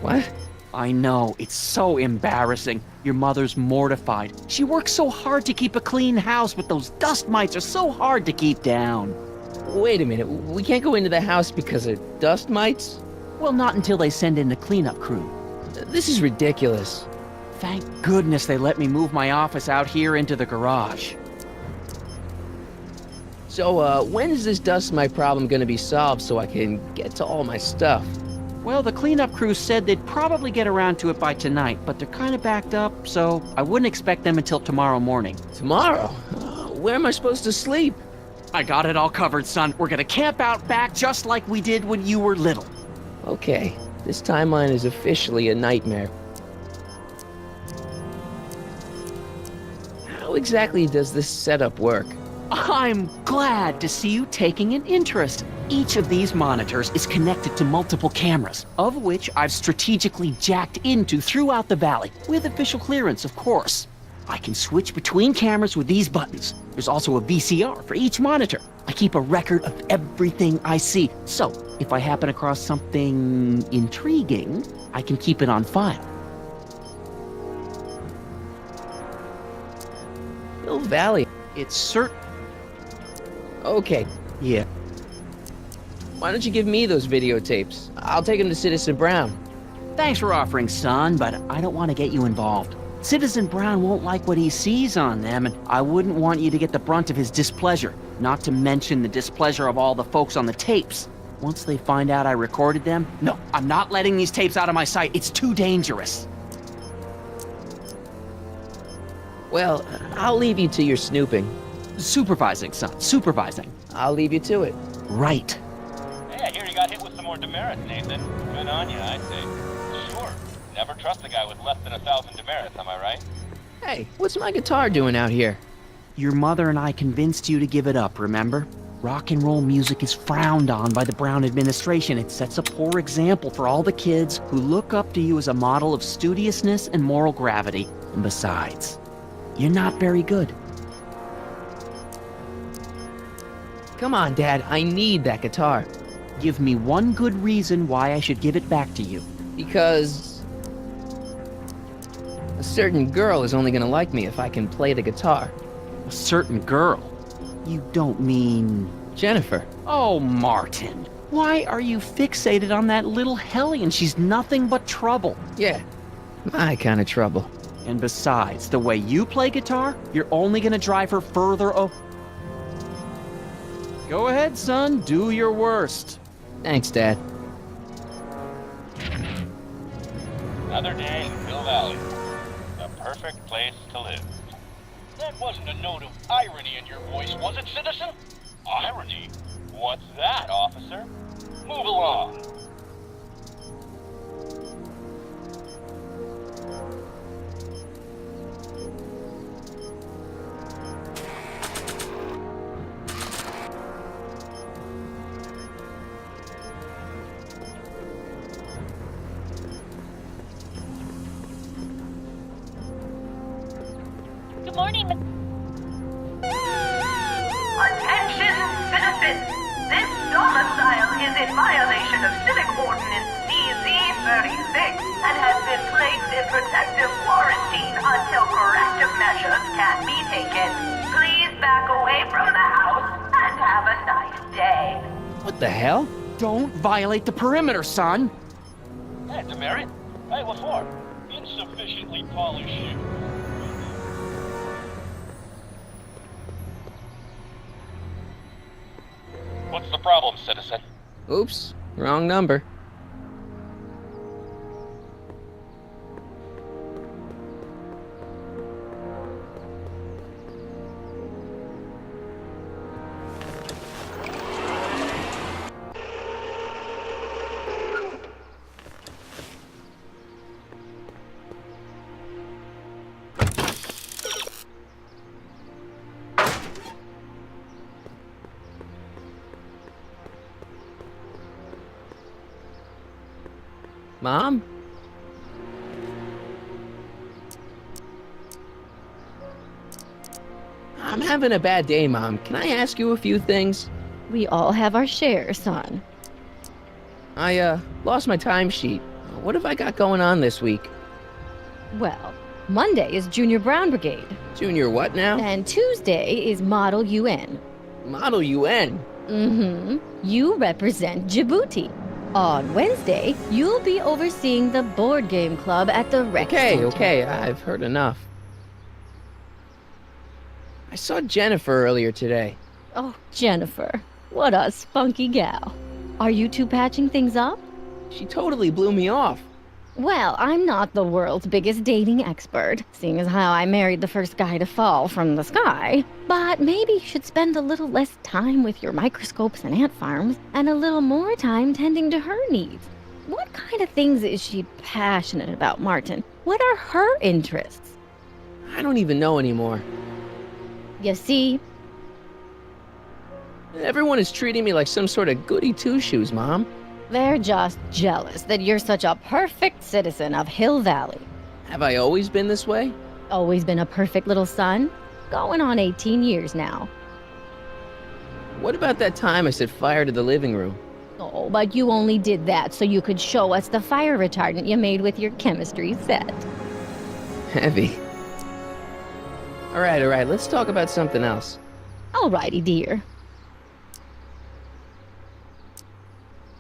What? I know, it's so embarrassing. Your mother's mortified. She works so hard to keep a clean house, but those dust mites are so hard to keep down. Wait a minute, we can't go into the house because of dust mites? Well, not until they send in the cleanup crew. This is ridiculous. Thank goodness they let me move my office out here into the garage. So, when is this dust mite problem gonna be solved so I can get to all my stuff? Well, the cleanup crew said they'd probably get around to it by tonight, but they're kind of backed up, so I wouldn't expect them until tomorrow morning. Tomorrow? Where am I supposed to sleep? I got it all covered, son. We're gonna camp out back just like we did when you were little. Okay, this timeline is officially a nightmare. How exactly does this setup work? I'm glad to see you taking an interest. Each of these monitors is connected to multiple cameras, of which I've strategically jacked into throughout the valley, with official clearance, of course. I can switch between cameras with these buttons. There's also a VCR for each monitor. I keep a record of everything I see, so if I happen across something intriguing, I can keep it on file. Hill Valley. It's certain... Okay, Yeah. why don't you give me those videotapes? I'll take them to Citizen Brown. Thanks for offering, son, but I don't want to get you involved. Citizen Brown won't like what he sees on them, and I wouldn't want you to get the brunt of his displeasure, not to mention the displeasure of all the folks on the tapes. Once they find out I recorded them, no, I'm not letting these tapes out of my sight. It's too dangerous. Well, I'll leave you to your snooping. Supervising, son, supervising. I'll leave you to it. Right. Hey, I hear you got hit with some more demerits, Nathan. Good on you, I'd say. Sure. Never trust a guy with less than 1,000 demerits, am I right? Hey, what's my guitar doing out here? Your mother and I convinced you to give it up, remember? Rock and roll music is frowned on by the Brown administration. It sets a poor example for all the kids who look up to you as a model of studiousness and moral gravity. And besides, you're not very good. Come on, Dad, I need that guitar. Give me one good reason why I should give it back to you. Because a certain girl is only gonna like me if I can play the guitar. A certain girl. You don't mean... Jennifer. Oh, Martin. Why are you fixated on that little hellion? She's nothing but trouble. Yeah, my kind of trouble. And besides, the way you play guitar, you're only gonna drive her further Go ahead, son. Do your worst. Thanks, Dad. Another day in Hill Valley. The perfect place to live. That wasn't a note of irony in your voice, was it, citizen? Irony? What's that, officer? Move along. Good morning, Attention, citizens! This domicile is in violation of Civic Ordinance CZ-36 and has been placed in protective quarantine until corrective measures can be taken. Please back away from the house and have a nice day. What the hell? Don't violate the perimeter, son. Hey, demerit. Hey, what for? Insufficiently polished shoe. What's the problem, citizen? Oops, wrong number. Mom? I'm having a bad day, Mom. Can I ask you a few things? We all have our share, son. I, lost my timesheet. What have I got going on this week? Well, Monday is Junior Brown Brigade, Junior what now? and Tuesday is Model UN. Model UN. Mm-hmm. You represent Djibouti. On Wednesday, you'll be overseeing the board game club at the rec center. Okay, I've heard enough. I saw Jennifer earlier today. Oh, Jennifer. What a spunky gal. Are you two patching things up? She totally blew me off. Well, I'm not the world's biggest dating expert, seeing as how I married the first guy to fall from the sky. But maybe you should spend a little less time with your microscopes and ant farms, and a little more time tending to her needs. What kind of things is she passionate about, Martin? What are her interests? I don't even know anymore. You see? Everyone is treating me like some sort of goody two-shoes, Mom. They're just jealous that you're such a perfect citizen of Hill Valley. Have I always been this way? Always been a perfect little son. Going on 18 years now. What about that time I set fire to the living room? Oh, but you only did that so you could show us the fire retardant you made with your chemistry set. Heavy. All right, let's talk about something else. Alrighty, dear.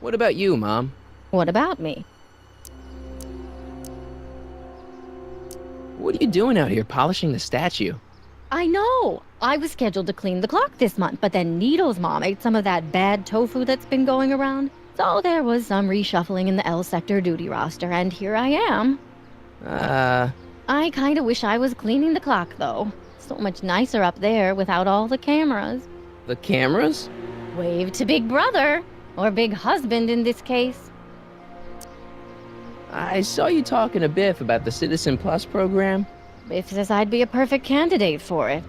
What about you, Mom? What about me? What are you doing out here polishing the statue? I know! I was scheduled to clean the clock this month, but then Needle's mom ate some of that bad tofu that's been going around. So there was some reshuffling in the L sector duty roster, and here I am. I kinda wish I was cleaning the clock, though. So much nicer up there without all the cameras. The cameras? Wave to Big Brother. Or Big Husband in this case. I saw you talking to Biff about the Citizen Plus program. Biff says I'd be a perfect candidate for it.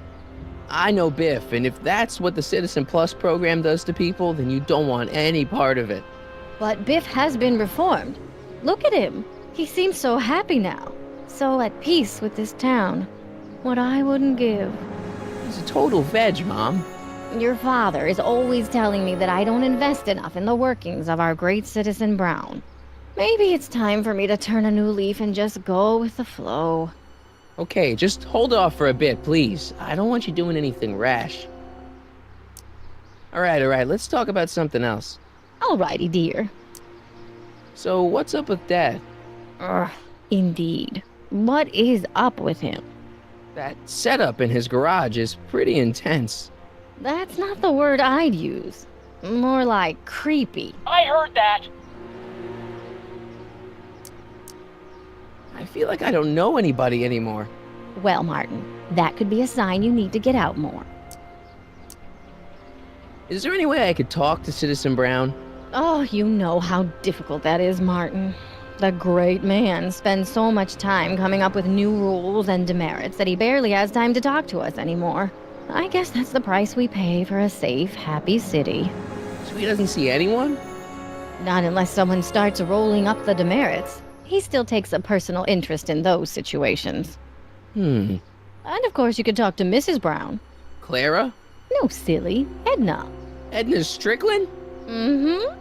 I know Biff, and if that's what the Citizen Plus program does to people, then you don't want any part of it. But Biff has been reformed. Look at him. He seems so happy now. So at peace with this town. What I wouldn't give. He's a total veg, Mom. Your father is always telling me that I don't invest enough in the workings of our great citizen Brown. Maybe it's time for me to turn a new leaf and just go with the flow. Okay, just hold off for a bit, please. I don't want you doing anything rash. All right, let's talk about something else. Alrighty, dear. So, what's up with Dad? Indeed. What is up with him? That setup in his garage is pretty intense. That's not the word I'd use. More like creepy. I heard that! I feel like I don't know anybody anymore. Well, Martin, that could be a sign you need to get out more. Is there any way I could talk to Citizen Brown? Oh, you know how difficult that is, Martin. The great man spends so much time coming up with new rules and demerits that he barely has time to talk to us anymore. I guess that's the price we pay for a safe, happy city. So he doesn't see anyone? Not unless someone starts rolling up the demerits. He still takes a personal interest in those situations. Hmm. And of course you could talk to Mrs. Brown. Clara? No, silly. Edna. Edna Strickland? Mm-hmm.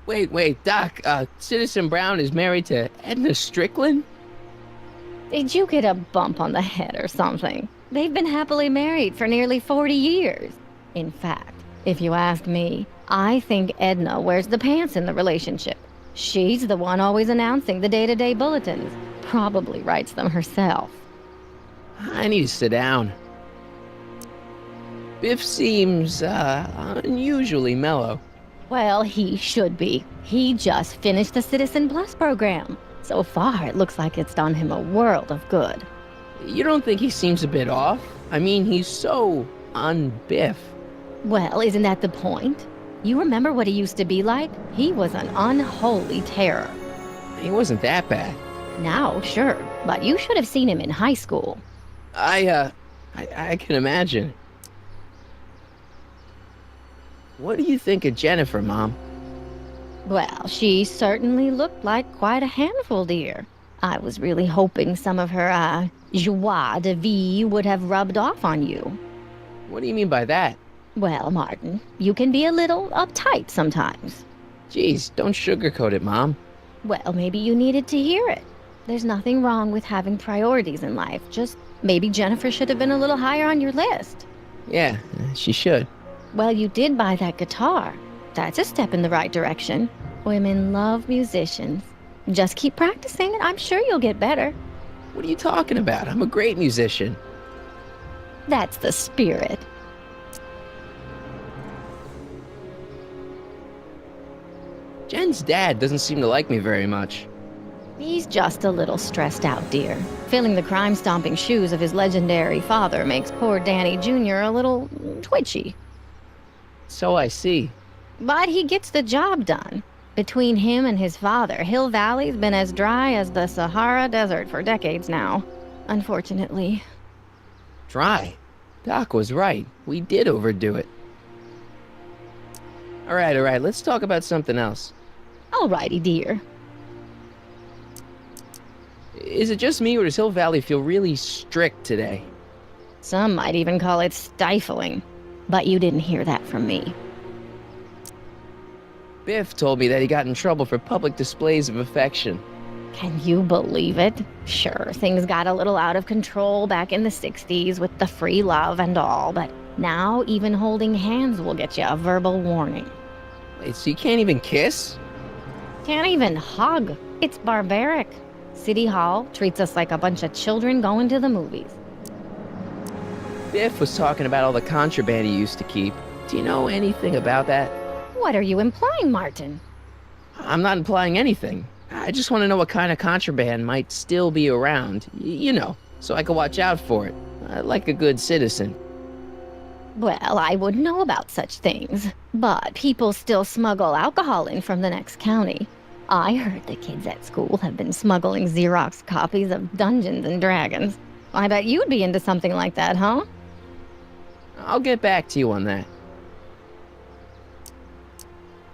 Wait, Doc, Citizen Brown is married to Edna Strickland? Did you get a bump on the head or something? They've been happily married for nearly 40 years. In fact, if you ask me, I think Edna wears the pants in the relationship. She's the one always announcing the day-to-day bulletins. Probably writes them herself. I need to sit down. Biff seems, unusually mellow. Well, he should be. He just finished the Citizen Plus program. So far, it looks like it's done him a world of good. You don't think he seems a bit off? I mean, he's so un-Biff. Well, isn't that the point? You remember what he used to be like? He was an unholy terror. He wasn't that bad. Now, sure, but you should have seen him in high school. I can imagine. What do you think of Jennifer, Mom? Well, she certainly looked like quite a handful, dear. I was really hoping some of her, joie de vivre would have rubbed off on you. What do you mean by that? Well, Martin, you can be a little uptight sometimes. Geez, don't sugarcoat it, Mom. Well, maybe you needed to hear it. There's nothing wrong with having priorities in life. Just maybe Jennifer should have been a little higher on your list. Yeah, she should. Well, you did buy that guitar. That's a step in the right direction. Women love musicians. Just keep practicing and I'm sure you'll get better. What are you talking about? I'm a great musician. That's the spirit. Jen's dad doesn't seem to like me very much. He's just a little stressed out, dear. Filling the crime-stomping shoes of his legendary father makes poor Danny Jr. a little twitchy. So I see. But he gets the job done. Between him and his father, Hill Valley's been as dry as the Sahara Desert for decades now. Unfortunately. Dry? Doc was right. We did overdo it. All right, let's talk about something else. Alrighty, dear. Is it just me, or does Hill Valley feel really strict today? Some might even call it stifling. But you didn't hear that from me. Biff told me that he got in trouble for public displays of affection. Can you believe it? Sure, things got a little out of control back in the 60s with the free love and all, but now even holding hands will get you a verbal warning. Wait, so you can't even kiss? Can't even hug. It's barbaric. City Hall treats us like a bunch of children going to the movies. Biff was talking about all the contraband he used to keep. Do you know anything about that? What are you implying, Martin? I'm not implying anything. I just want to know what kind of contraband might still be around. You know, so I can watch out for it. Like a good citizen. Well, I wouldn't know about such things. But people still smuggle alcohol in from the next county. I heard the kids at school have been smuggling Xerox copies of Dungeons and Dragons. I bet you'd be into something like that, huh? I'll get back to you on that.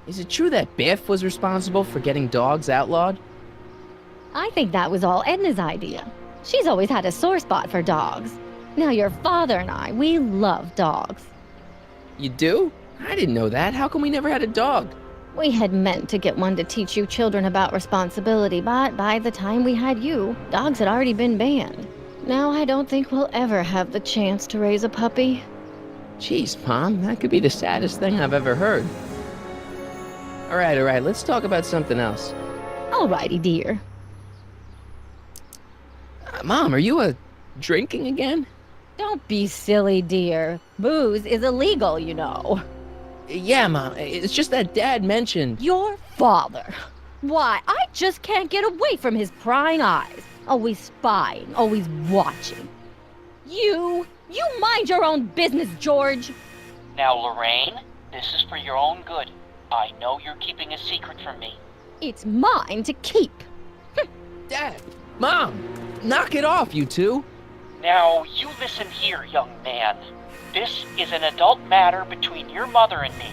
Is it true that Biff was responsible for getting dogs outlawed? I think that was all Edna's idea. She's always had a sore spot for dogs. Now your father and I, we love dogs. You do? I didn't know that. How come we never had a dog? We had meant to get one to teach you children about responsibility, but by the time we had you, dogs had already been banned. Now I don't think we'll ever have the chance to raise a puppy. Jeez, Mom, that could be the saddest thing I've ever heard. All right, let's talk about something else. Alrighty, dear. Mom, are you drinking again? Don't be silly, dear. Booze is illegal, you know. Yeah, Mom. It's just that Dad mentioned... Your father. Why, I just can't get away from his prying eyes. Always spying, always watching. You mind your own business, George. Now, Lorraine, this is for your own good. I know you're keeping a secret from me. It's mine to keep. Dad! Mom! Knock it off, you two! Now, you listen here, young man. This is an adult matter between your mother and me.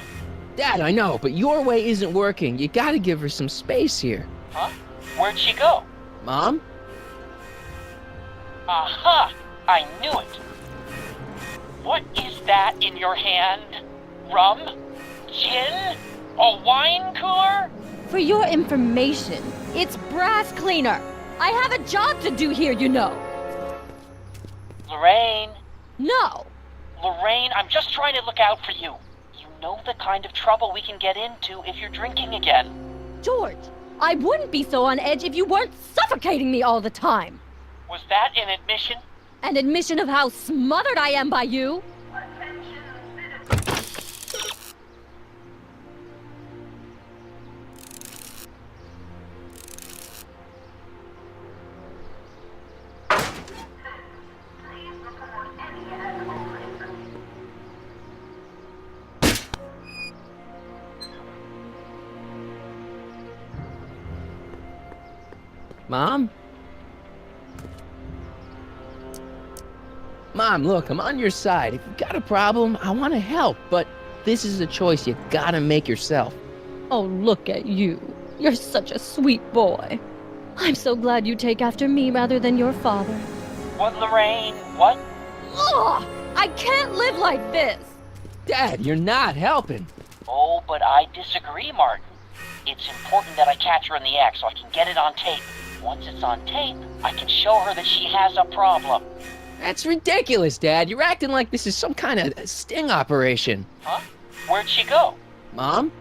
Dad, I know, but your way isn't working. You gotta give her some space here. Huh? Where'd she go? Mom? Aha! I knew it. What is that in your hand? Rum? Gin? A wine cooler? For your information, it's brass cleaner. I have a job to do here, you know. Lorraine. No. Lorraine, I'm just trying to look out for you. You know the kind of trouble we can get into if you're drinking again. George, I wouldn't be so on edge if you weren't suffocating me all the time. Was that an admission? An admission of how smothered I am by you. Attention, citizens. Please report any animal places. Mom? Mom, look, I'm on your side. If you've got a problem, I want to help, but this is a choice you gotta make yourself. Oh, look at you. You're such a sweet boy. I'm so glad you take after me rather than your father. What, Lorraine? What? Ugh! I can't live like this! Dad, you're not helping. Oh, but I disagree, Martin. It's important that I catch her in the act so I can get it on tape. Once it's on tape, I can show her that she has a problem. That's ridiculous, Dad. You're acting like this is some kind of sting operation. Huh? Where'd she go? Mom?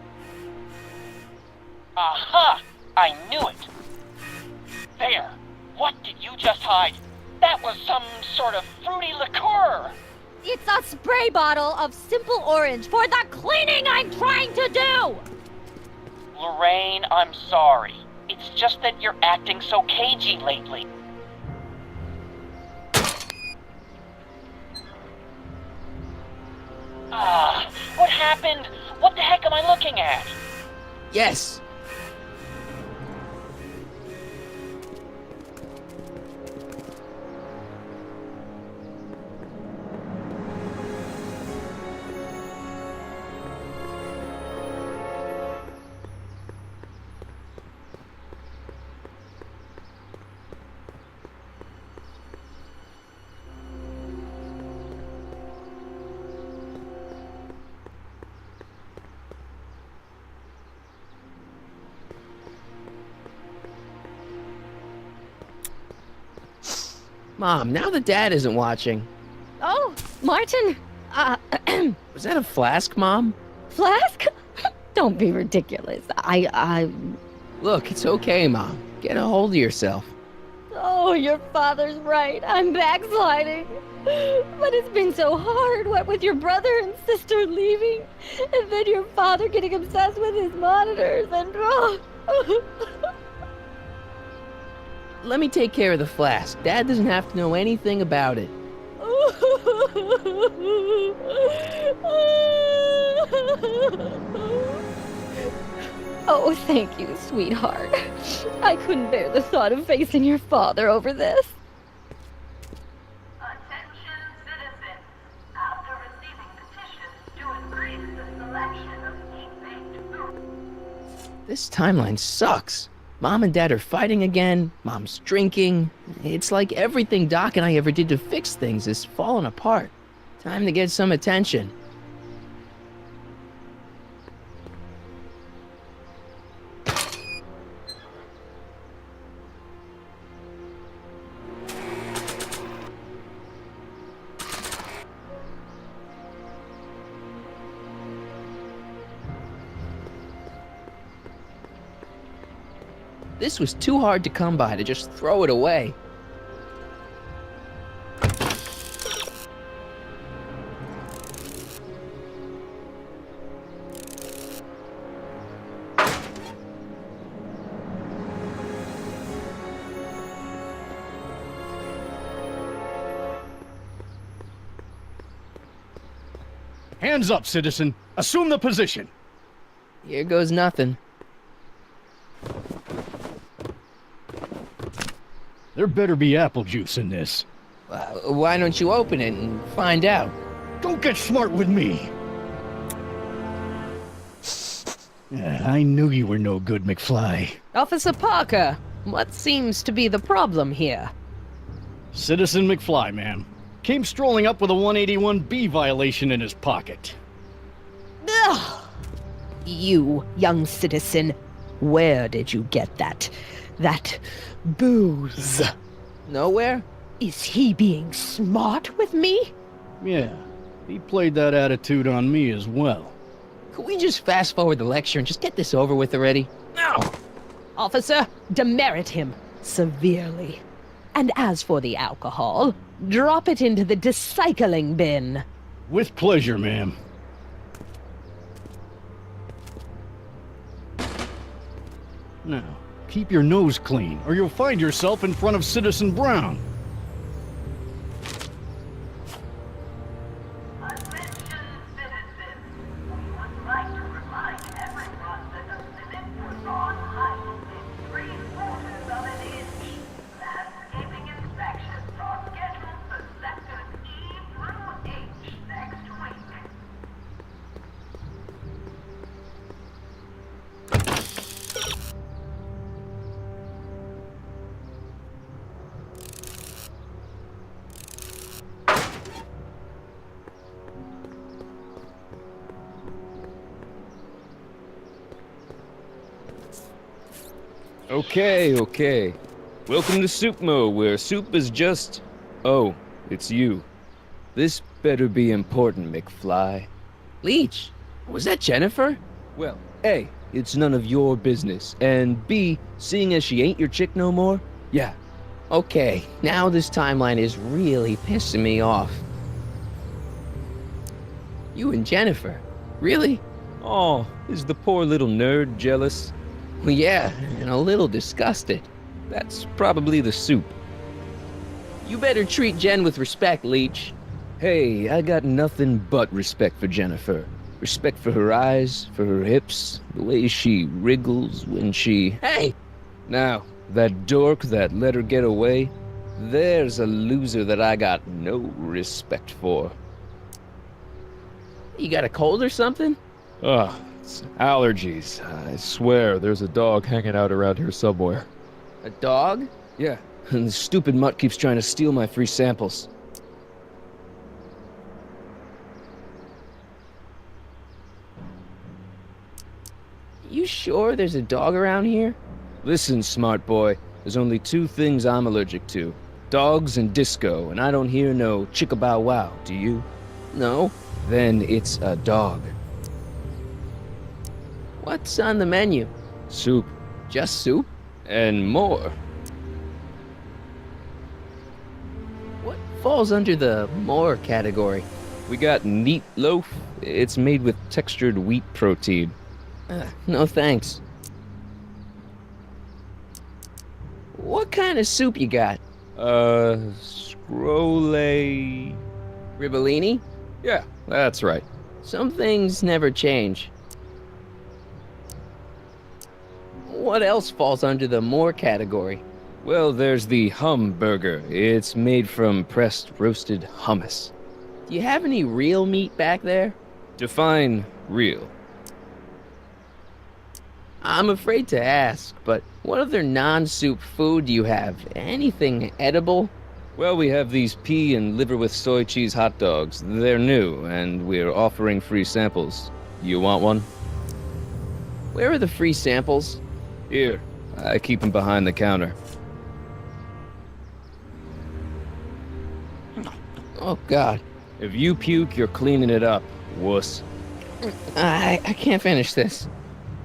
Aha! I knew it! There! What did you just hide? That was some sort of fruity liqueur! It's a spray bottle of simple orange for the cleaning I'm trying to do! Lorraine, I'm sorry. It's just that you're acting so cagey lately. Ah, what happened? What the heck am I looking at? Yes. Mom, now that Dad isn't watching. Oh, Martin, Was that a flask, Mom? Flask? Don't be ridiculous. Look, it's okay, Mom. Get a hold of yourself. Oh, your father's right. I'm backsliding. But it's been so hard, what with your brother and sister leaving, and then your father getting obsessed with his monitors, and Let me take care of the flask. Dad doesn't have to know anything about it. Oh, thank you, sweetheart. I couldn't bear the thought of facing your father over this. Attention, citizens. After receiving petitions to increase the selection of meat-based food. This timeline sucks. Mom and Dad are fighting again. Mom's drinking. It's like everything Doc and I ever did to fix things is falling apart. Time to get some attention. This was too hard to come by to just throw it away. Hands up, citizen. Assume the position. Here goes nothing. There better be apple juice in this. Why don't you open it and find out? Don't get smart with me. I knew you were no good, McFly. Officer Parker, what seems to be the problem here? Citizen McFly, ma'am. Came strolling up with a 181B violation in his pocket. Ugh! You, young citizen, where did you get that booze? Nowhere? Is he being smart with me? Yeah, he played that attitude on me as well. Could we just fast forward the lecture and just get this over with already? No! Officer, demerit him severely. And as for the alcohol, drop it into the recycling bin. With pleasure, ma'am. Now, keep your nose clean, or you'll find yourself in front of Citizen Brown. Attention citizens. We would like to remind everyone that the limit for lawn height is 3/4 of an inch. Landscaping inspections are scheduled for sectors E through H next week. Okay. Welcome to Soupmo, where soup is just... Oh, it's you. This better be important, McFly. Leech, was that Jennifer? Well, A, it's none of your business, and B, seeing as she ain't your chick no more, yeah. Okay, now this timeline is really pissing me off. You and Jennifer? Really? Oh, is the poor little nerd jealous? Well, yeah, and a little disgusted. That's probably the soup. You better treat Jen with respect, Leech. Hey, I got nothing but respect for Jennifer. Respect for her eyes, for her hips, the way she wriggles when she... Hey! Now, that dork that let her get away, there's a loser that I got no respect for. You got a cold or something? Ugh, it's allergies. I swear there's a dog hanging out around here somewhere. A dog? Yeah, and the stupid mutt keeps trying to steal my free samples. You sure there's a dog around here? Listen, smart boy, there's only two things I'm allergic to. Dogs and disco, and I don't hear no chicka-bow wow, do you? No. Then it's a dog. What's on the menu? Soup. Just soup? And more. What falls under the more category? We got neat loaf. It's made with textured wheat protein. No thanks. What kind of soup you got? Scrolle... Ribellini? Yeah, that's right. Some things never change. What else falls under the more category? Well, there's the hum burger. It's made from pressed roasted hummus. Do you have any real meat back there? Define real. I'm afraid to ask, but what other non-soup food do you have? Anything edible? Well, we have these pea and liver with soy cheese hot dogs. They're new, and we're offering free samples. You want one? Where are the free samples? Here. I keep them behind the counter. Oh, God. If you puke, you're cleaning it up, wuss. I can't finish this.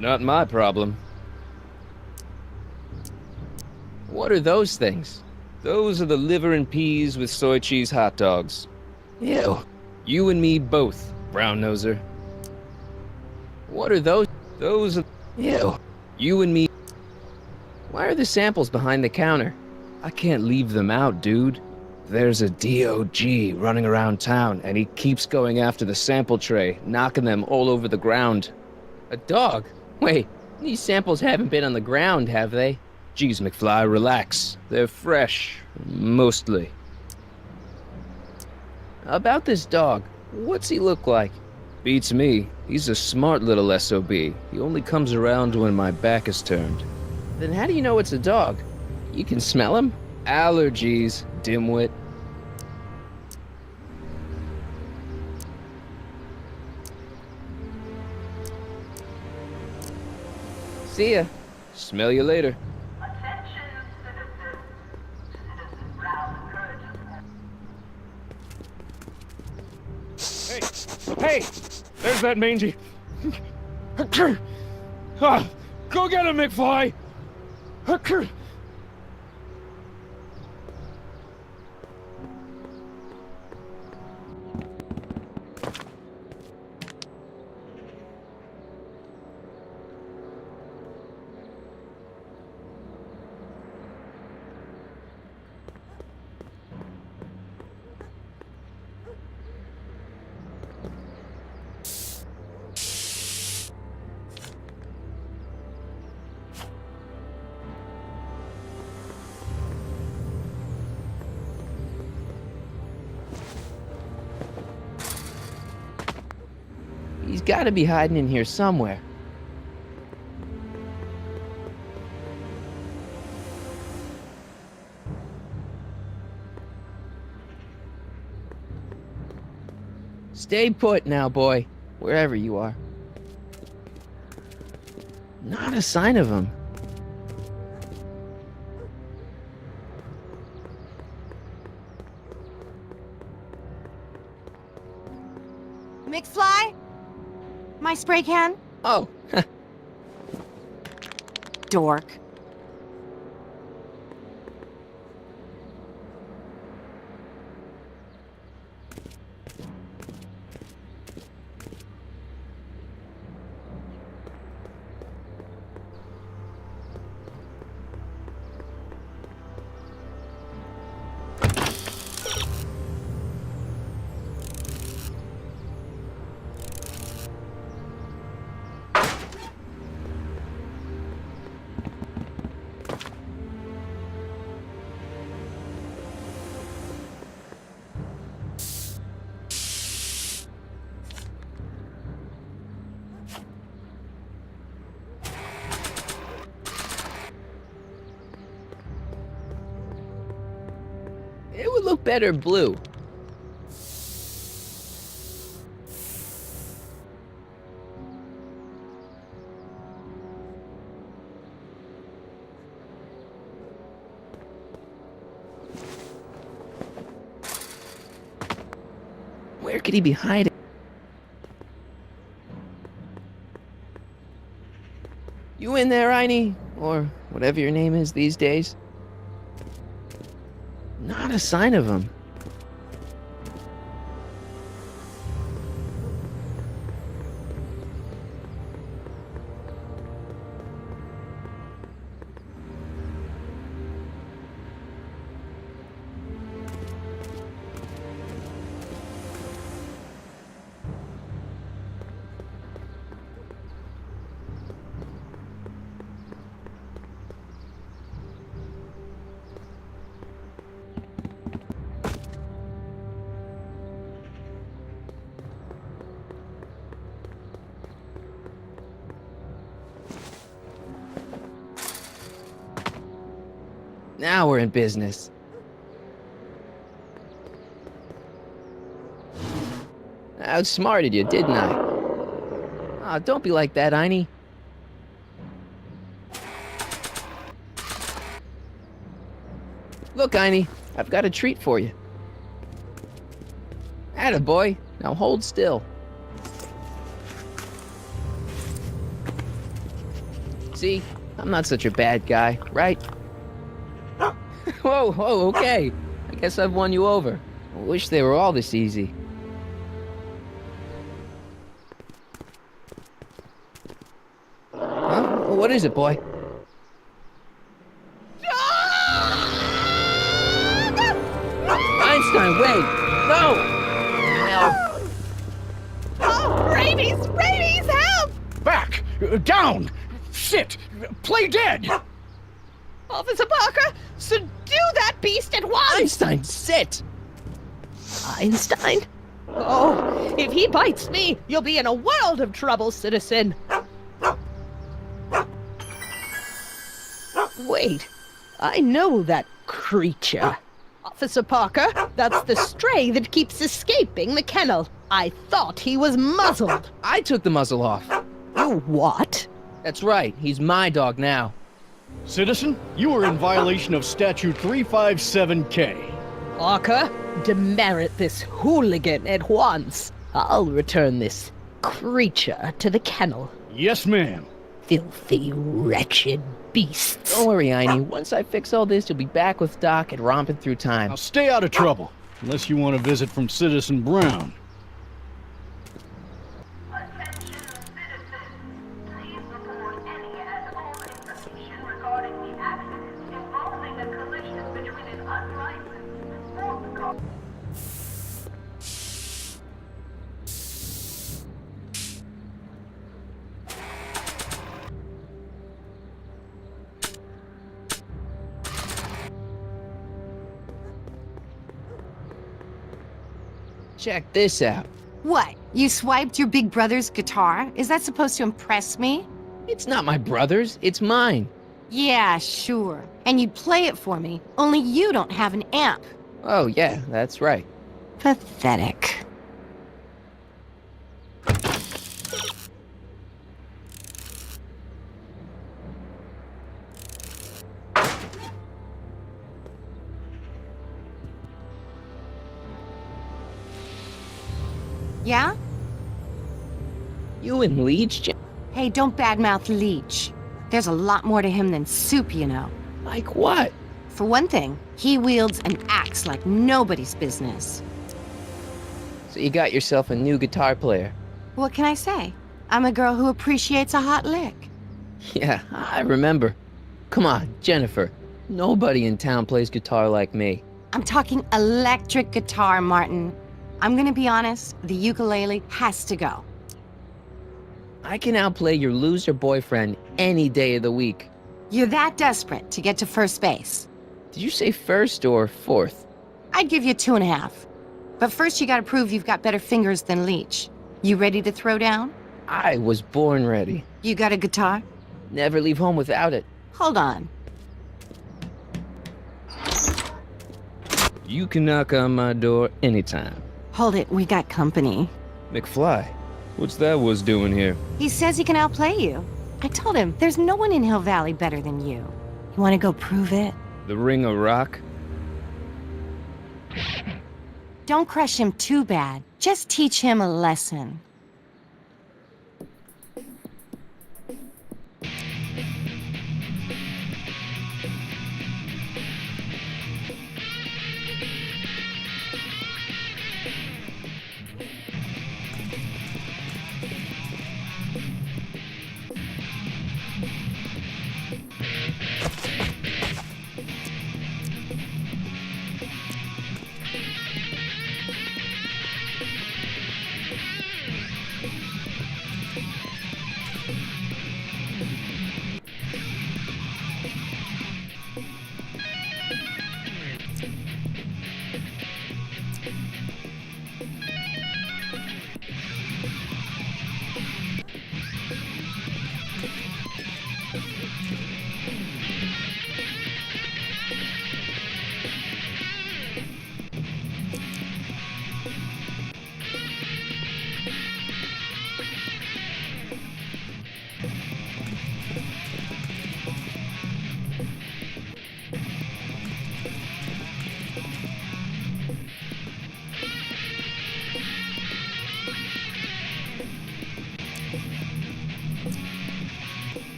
Not my problem. What are those things? Those are the liver and peas with soy cheese hot dogs. Ew. You and me both, brown noser. What are those? Those are... Ew. You and me... Why are the samples behind the counter? I can't leave them out, dude. There's a DOG running around town, and he keeps going after the sample tray, knocking them all over the ground. A dog? Wait, these samples haven't been on the ground, have they? Geez, McFly, relax. They're fresh. Mostly. About this dog, what's he look like? Beats me. He's a smart little SOB. He only comes around when my back is turned. Then how do you know it's a dog? You can smell him? Allergies, dimwit. See ya. Smell you later. Attention, citizens. Citizen Brown urges Hey! There's that mangy. Ah, go get him, McFly! He's gotta be hiding in here somewhere. Stay put now, boy. Wherever you are. Not a sign of him. McFly? My spray can? Oh, Dork. it would look better blue. Where could he be hiding? You in there, Einie? Or whatever your name is these days? Not a sign of him. Now we're in business. I outsmarted you, didn't I? Oh, don't be like that, Einie. Look, Einie, I've got a treat for you. Attaboy, now hold still. See, I'm not such a bad guy, right? Whoa, okay. I guess I've won you over. I wish they were all this easy. Huh? What is it, boy? Einstein, wait! No! Oh, rabies! Rabies, help! Back! Down! Sit! Play dead! Officer Parker, subdue that beast at once! Einstein, sit! Einstein? Oh, if he bites me, you'll be in a world of trouble, citizen. Wait, I know that creature. Officer Parker, that's the stray that keeps escaping the kennel. I thought he was muzzled. I took the muzzle off. You what? That's right, he's my dog now. Citizen, you are in violation of Statute 357K. Parker, demerit this hooligan at once. I'll return this creature to the kennel. Yes, ma'am. Filthy, wretched beasts. Don't worry, Einie. Once I fix all this, you'll be back with Doc and romping through time. Now stay out of trouble, unless you want a visit from Citizen Brown. Attention citizens. Please report any and all information regarding the accident involving a collision between an unlicensed sports car. Check this out. What? You swiped your big brother's guitar? Is that supposed to impress me? It's not my brother's, it's mine. Yeah, sure. And you'd play it for me, only you don't have an amp. Oh, yeah, that's right. Pathetic. Yeah? You and Leech? Hey, don't badmouth Leech. There's a lot more to him than soup, you know. Like what? For one thing, he wields an axe like nobody's business. So you got yourself a new guitar player. What can I say? I'm a girl who appreciates a hot lick. Yeah, I remember. Come on, Jennifer. Nobody in town plays guitar like me. I'm talking electric guitar, Martin. I'm gonna be honest, the ukulele has to go. I can outplay your loser boyfriend any day of the week. You're that desperate to get to first base. Did you say first or fourth? I'd give you 2.5. But first you gotta prove you've got better fingers than Leech. You ready to throw down? I was born ready. You got a guitar? Never leave home without it. Hold on. You can knock on my door anytime. Hold it, we got company. McFly, what's that was doing here? He says he can outplay you. I told him, there's no one in Hill Valley better than you. You wanna go prove it? The Ring of Rock? Don't crush him too bad. Just teach him a lesson.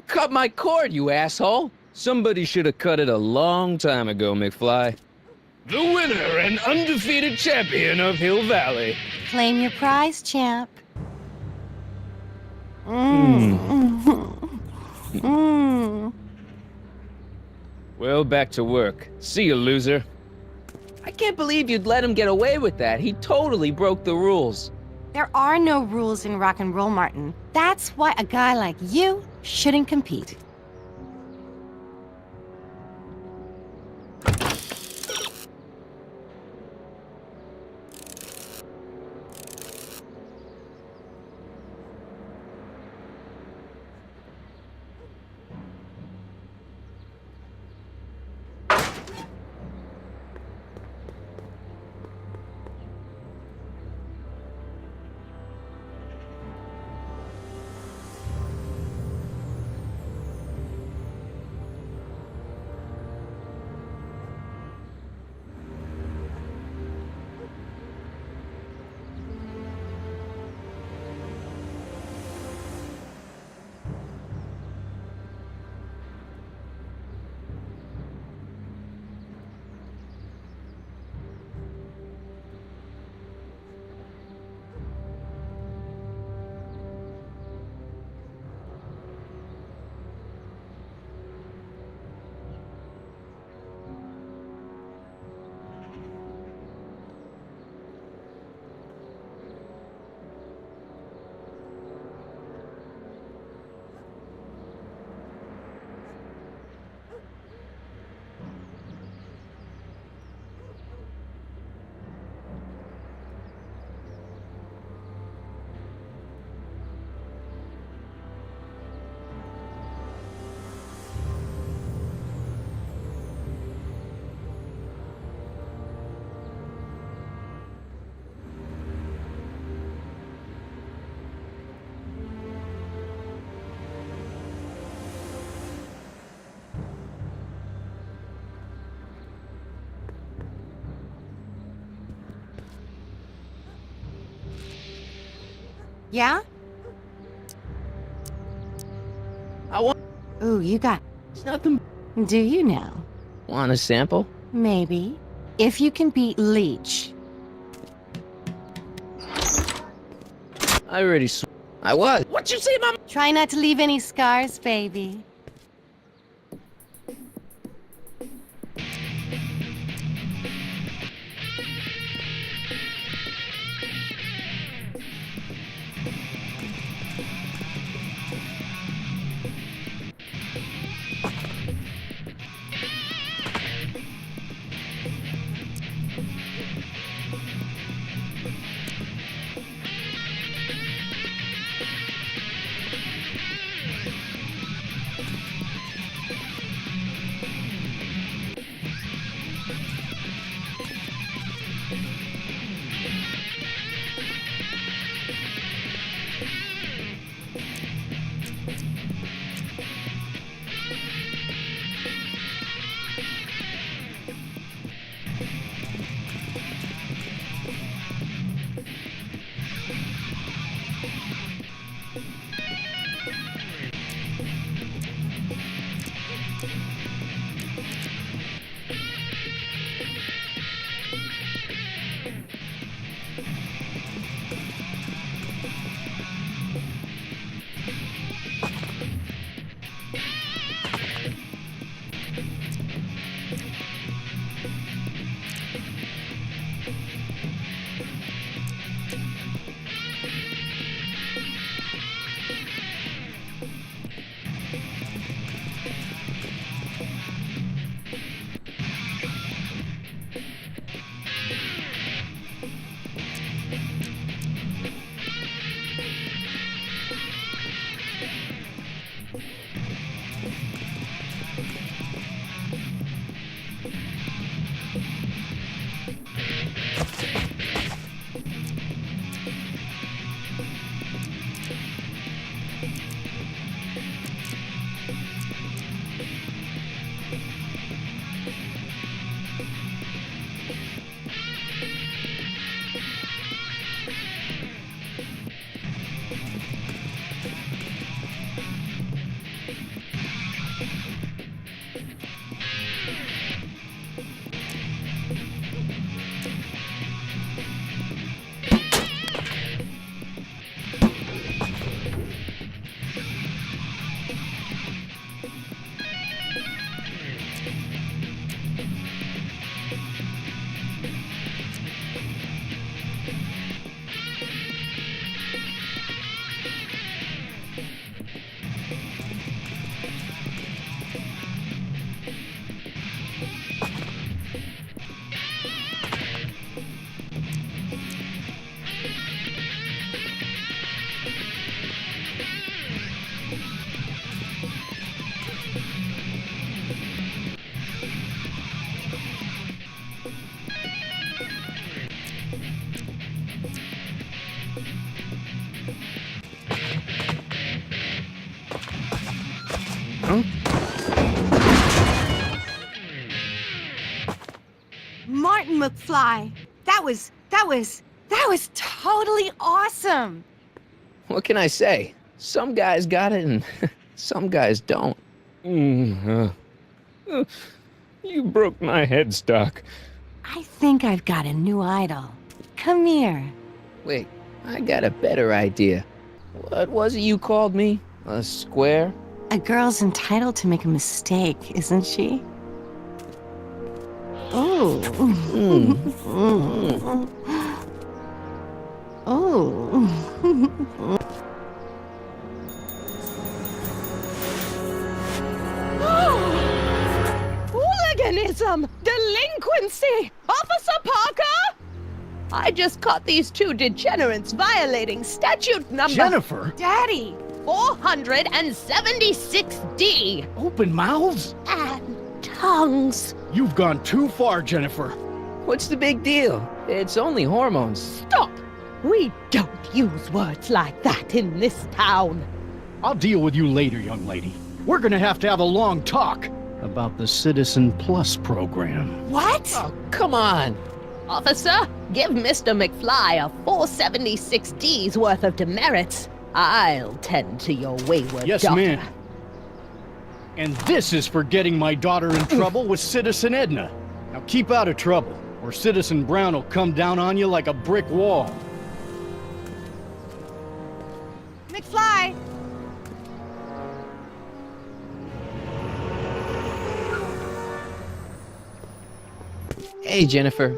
cut my cord, you asshole! Somebody should have cut it a long time ago, McFly. The winner and undefeated champion of Hill Valley. Claim your prize, champ. Well, back to work. See you, loser. I can't believe you'd let him get away with that. He totally broke the rules. There are no rules in rock and roll, Martin. That's why a guy like you shouldn't compete. Yeah? I want... Ooh, you got... It's nothing... Do you now? Want a sample? Maybe. If you can beat Leech. I already I was. What you say, Mom? Try not to leave any scars, baby. Huh? Martin McFly. That was totally awesome. What can I say? Some guys got it and some guys don't. You broke my headstock. I think I've got a new idol. Come here. Wait, I got a better idea. What was it you called me? A square? A girl's entitled to make a mistake, isn't she? Oh. Oh. Hooliganism! Delinquency! Officer Parker! I just caught these two degenerates violating statute number Jennifer! Daddy! 476D! Open mouths? And tongues. You've gone too far, Jennifer. What's the big deal? It's only hormones. Stop! We don't use words like that in this town. I'll deal with you later, young lady. We're gonna have to have a long talk about the Citizen Plus program. What? Oh, come on. Officer, give Mr. McFly a 476D's worth of demerits. I'll tend to your wayward Yes, daughter. ma'am. And this is for getting my daughter in trouble with Citizen Edna. Now keep out of trouble, or Citizen Brown will come down on you like a brick wall. McFly! Hey, Jennifer.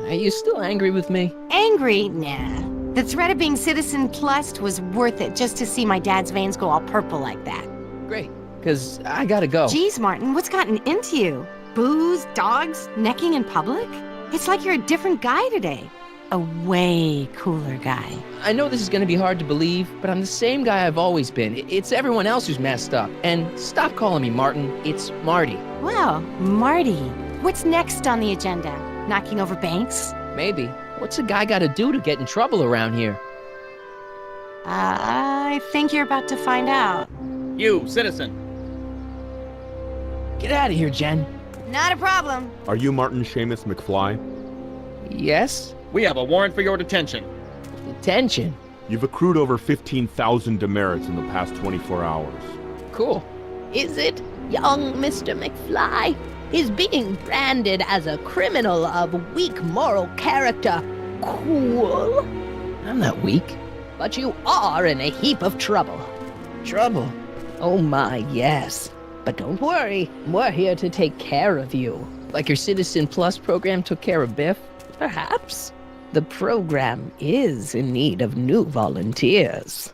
Are you still angry with me? Angry? Nah. The threat of being Citizen Plus was worth it just to see my dad's veins go all purple like that. Great, because I gotta go. Geez, Martin, what's gotten into you? Booze, dogs, necking in public? It's like you're a different guy today. A way cooler guy. I know this is gonna be hard to believe, but I'm the same guy I've always been. It's everyone else who's messed up. And stop calling me Martin. It's Marty. Well, Marty, what's next on the agenda? Knocking over banks? Maybe. What's a guy gotta do to get in trouble around here? I think you're about to find out. You, citizen. Get out of here, Jen. Not a problem. Are you Martin Seamus McFly? Yes? We have a warrant for your detention. Detention? You've accrued over 15,000 demerits in the past 24 hours. Cool. Is it, young Mr. McFly? Is being branded as a criminal of weak moral character cool? I'm not weak. But you are in a heap of trouble. Trouble? Oh my, yes. But don't worry, we're here to take care of you. Like your Citizen Plus program took care of Biff? Perhaps. The program is in need of new volunteers.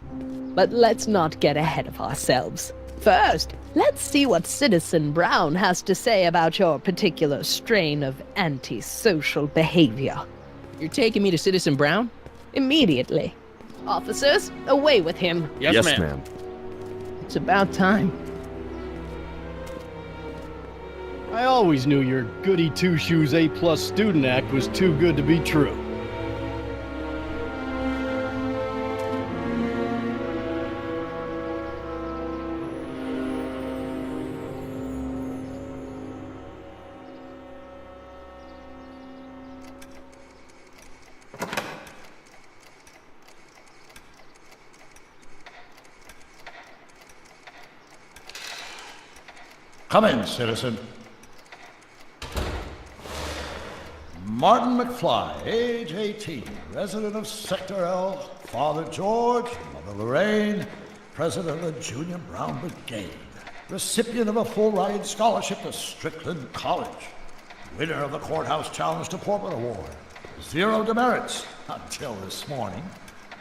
But let's not get ahead of ourselves. First, let's see what Citizen Brown has to say about your particular strain of antisocial behavior. You're taking me to Citizen Brown? Immediately. Officers, away with him. Yes, ma'am. It's about time. I always knew your goody two-shoes A-plus student act was too good to be true. Come in, citizen. Martin McFly, age 18, resident of Sector L, Father George, Mother Lorraine, president of the Junior Brown Brigade, recipient of a full-ride scholarship to Strickland College, winner of the Courthouse Challenge to Portman Award, 0 demerits until this morning.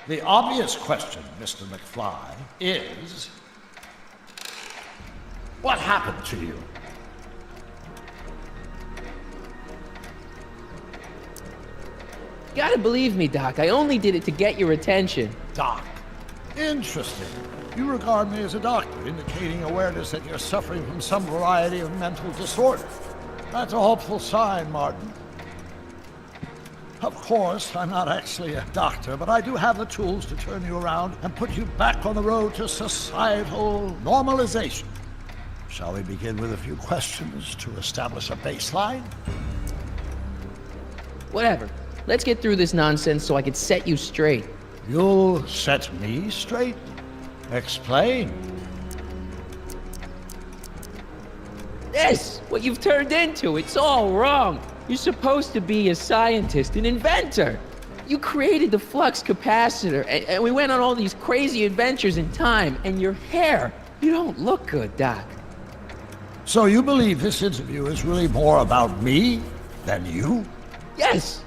The obvious question, Mr. McFly, is... what happened to you? Gotta believe me, Doc. I only did it to get your attention. Doc. Interesting. You regard me as a doctor, indicating awareness that you're suffering from some variety of mental disorder. That's a hopeful sign, Martin. Of course, I'm not actually a doctor, but I do have the tools to turn you around and put you back on the road to societal normalization. Shall we begin with a few questions to establish a baseline? Whatever. Let's get through this nonsense so I can set you straight. You'll set me straight? Explain. This! What you've turned into, it's all wrong. You're supposed to be a scientist, an inventor. You created the flux capacitor, and we went on all these crazy adventures in time, and your hair, you don't look good, Doc. So you believe this interview is really more about me than you? Yes!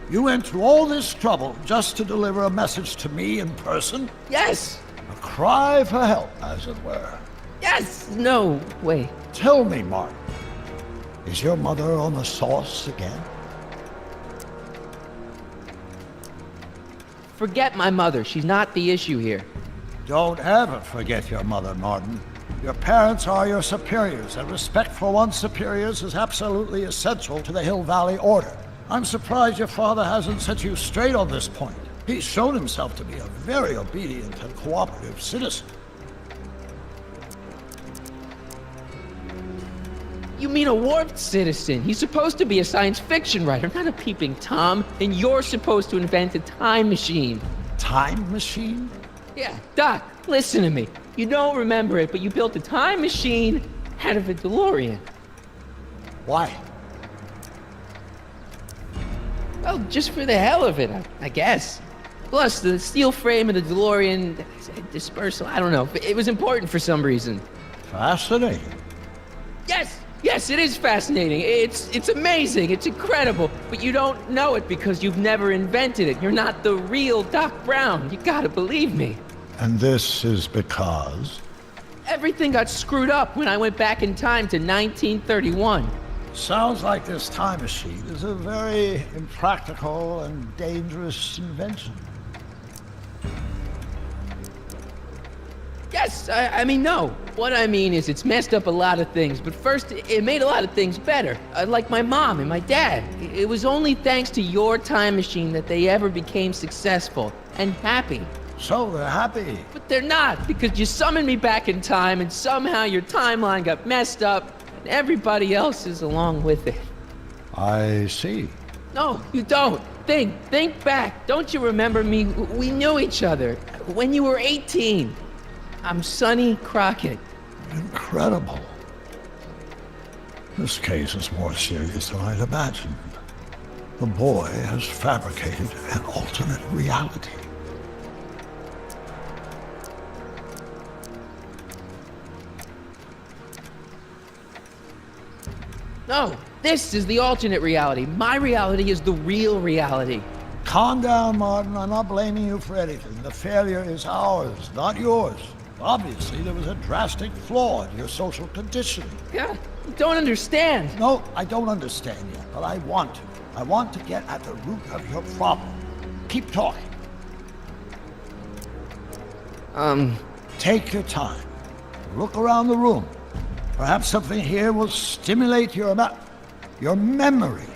You went through all this trouble just to deliver a message to me in person? Yes! A cry for help, as it were. Yes! No, wait. Tell me, Martin, is your mother on the sauce again? Forget my mother. She's not the issue here. Don't ever forget your mother, Martin. Your parents are your superiors, and respect for one's superiors is absolutely essential to the Hill Valley Order. I'm surprised your father hasn't set you straight on this point. He's shown himself to be a very obedient and cooperative citizen. You mean a warped citizen? He's supposed to be a science fiction writer, not a peeping Tom. And you're supposed to invent a time machine. Time machine? Yeah, Doc, listen to me. You don't remember it, but you built a time machine out of a DeLorean. Why? Well, just for the hell of it, I guess. Plus, the steel frame of the DeLorean dispersal, I don't know. It was important for some reason. Fascinating. Yes, it is fascinating. It's amazing. It's incredible. But you don't know it because you've never invented it. You're not the real Doc Brown. You gotta believe me. And this is because? Everything got screwed up when I went back in time to 1931. Sounds like this time machine is a very impractical and dangerous invention. Yes, I mean, no. What I mean is it's messed up a lot of things, but first, it made a lot of things better. Like my mom and my dad. It was only thanks to your time machine that they ever became successful and happy. So they're happy. But they're not, because you summoned me back in time, and somehow your timeline got messed up, and everybody else is along with it. I see. No, you don't. Think back. Don't you remember me? We knew each other when you were 18. I'm Sonny Crockett. Incredible. This case is more serious than I'd imagined. The boy has fabricated an alternate reality. No, this is the alternate reality. My reality is the real reality. Calm down, Martin. I'm not blaming you for anything. The failure is ours, not yours. Obviously, there was a drastic flaw in your social conditioning. Yeah, you don't understand. No, I don't understand yet, but I want to. I want to get at the root of your problem. Keep talking. Take your time. Look around the room. Perhaps something here will stimulate your memory.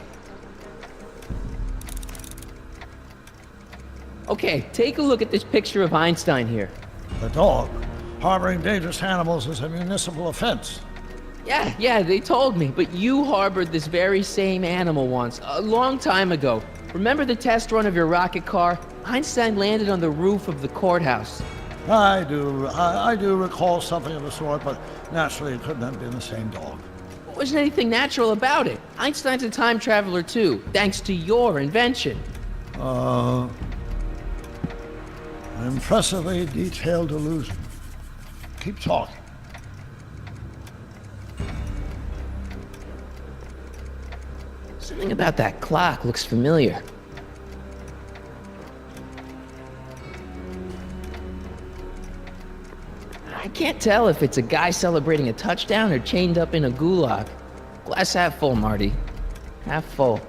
Okay, take a look at this picture of Einstein here. The dog. Harboring dangerous animals is a municipal offense. Yeah, they told me, but you harbored this very same animal once, a long time ago. Remember the test run of your rocket car? Einstein landed on the roof of the courthouse. I do recall something of the sort, but naturally it couldn't have been the same dog. There wasn't anything natural about it. Einstein's a time traveler too, thanks to your invention. An impressively detailed illusion. Keep talking. Something about that clock looks familiar. I can't tell if it's a guy celebrating a touchdown or chained up in a gulag. Glass half full, Marty. Half full.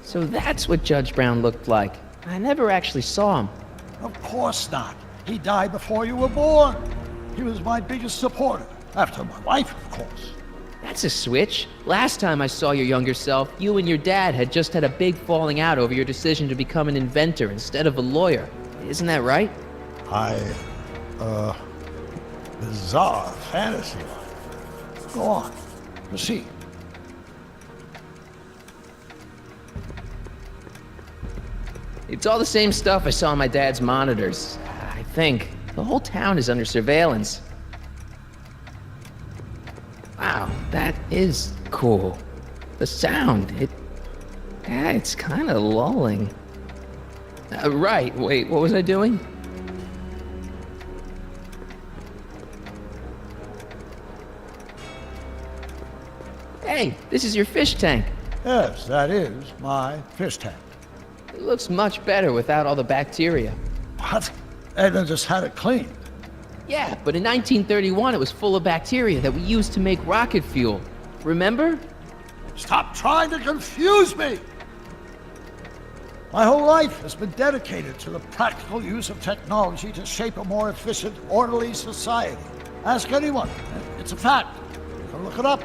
So that's what Judge Brown looked like. I never actually saw him. Of course not. He died before you were born. He was my biggest supporter, after my wife, of course. That's a switch. Last time I saw your younger self, you and your dad had just had a big falling out over your decision to become an inventor instead of a lawyer. Isn't that right? bizarre fantasy life. Go on, proceed. It's all the same stuff I saw on my dad's monitors. I think. The whole town is under surveillance. Wow, that is cool. The sound, it's kind of lulling. Right, wait, what was I doing? Hey, this is your fish tank. Yes, that is my fish tank. It looks much better without all the bacteria. What? Edna just had it cleaned. Yeah, but in 1931 it was full of bacteria that we used to make rocket fuel. Remember? Stop trying to confuse me! My whole life has been dedicated to the practical use of technology to shape a more efficient, orderly society. Ask anyone. It's a fact. You can look it up.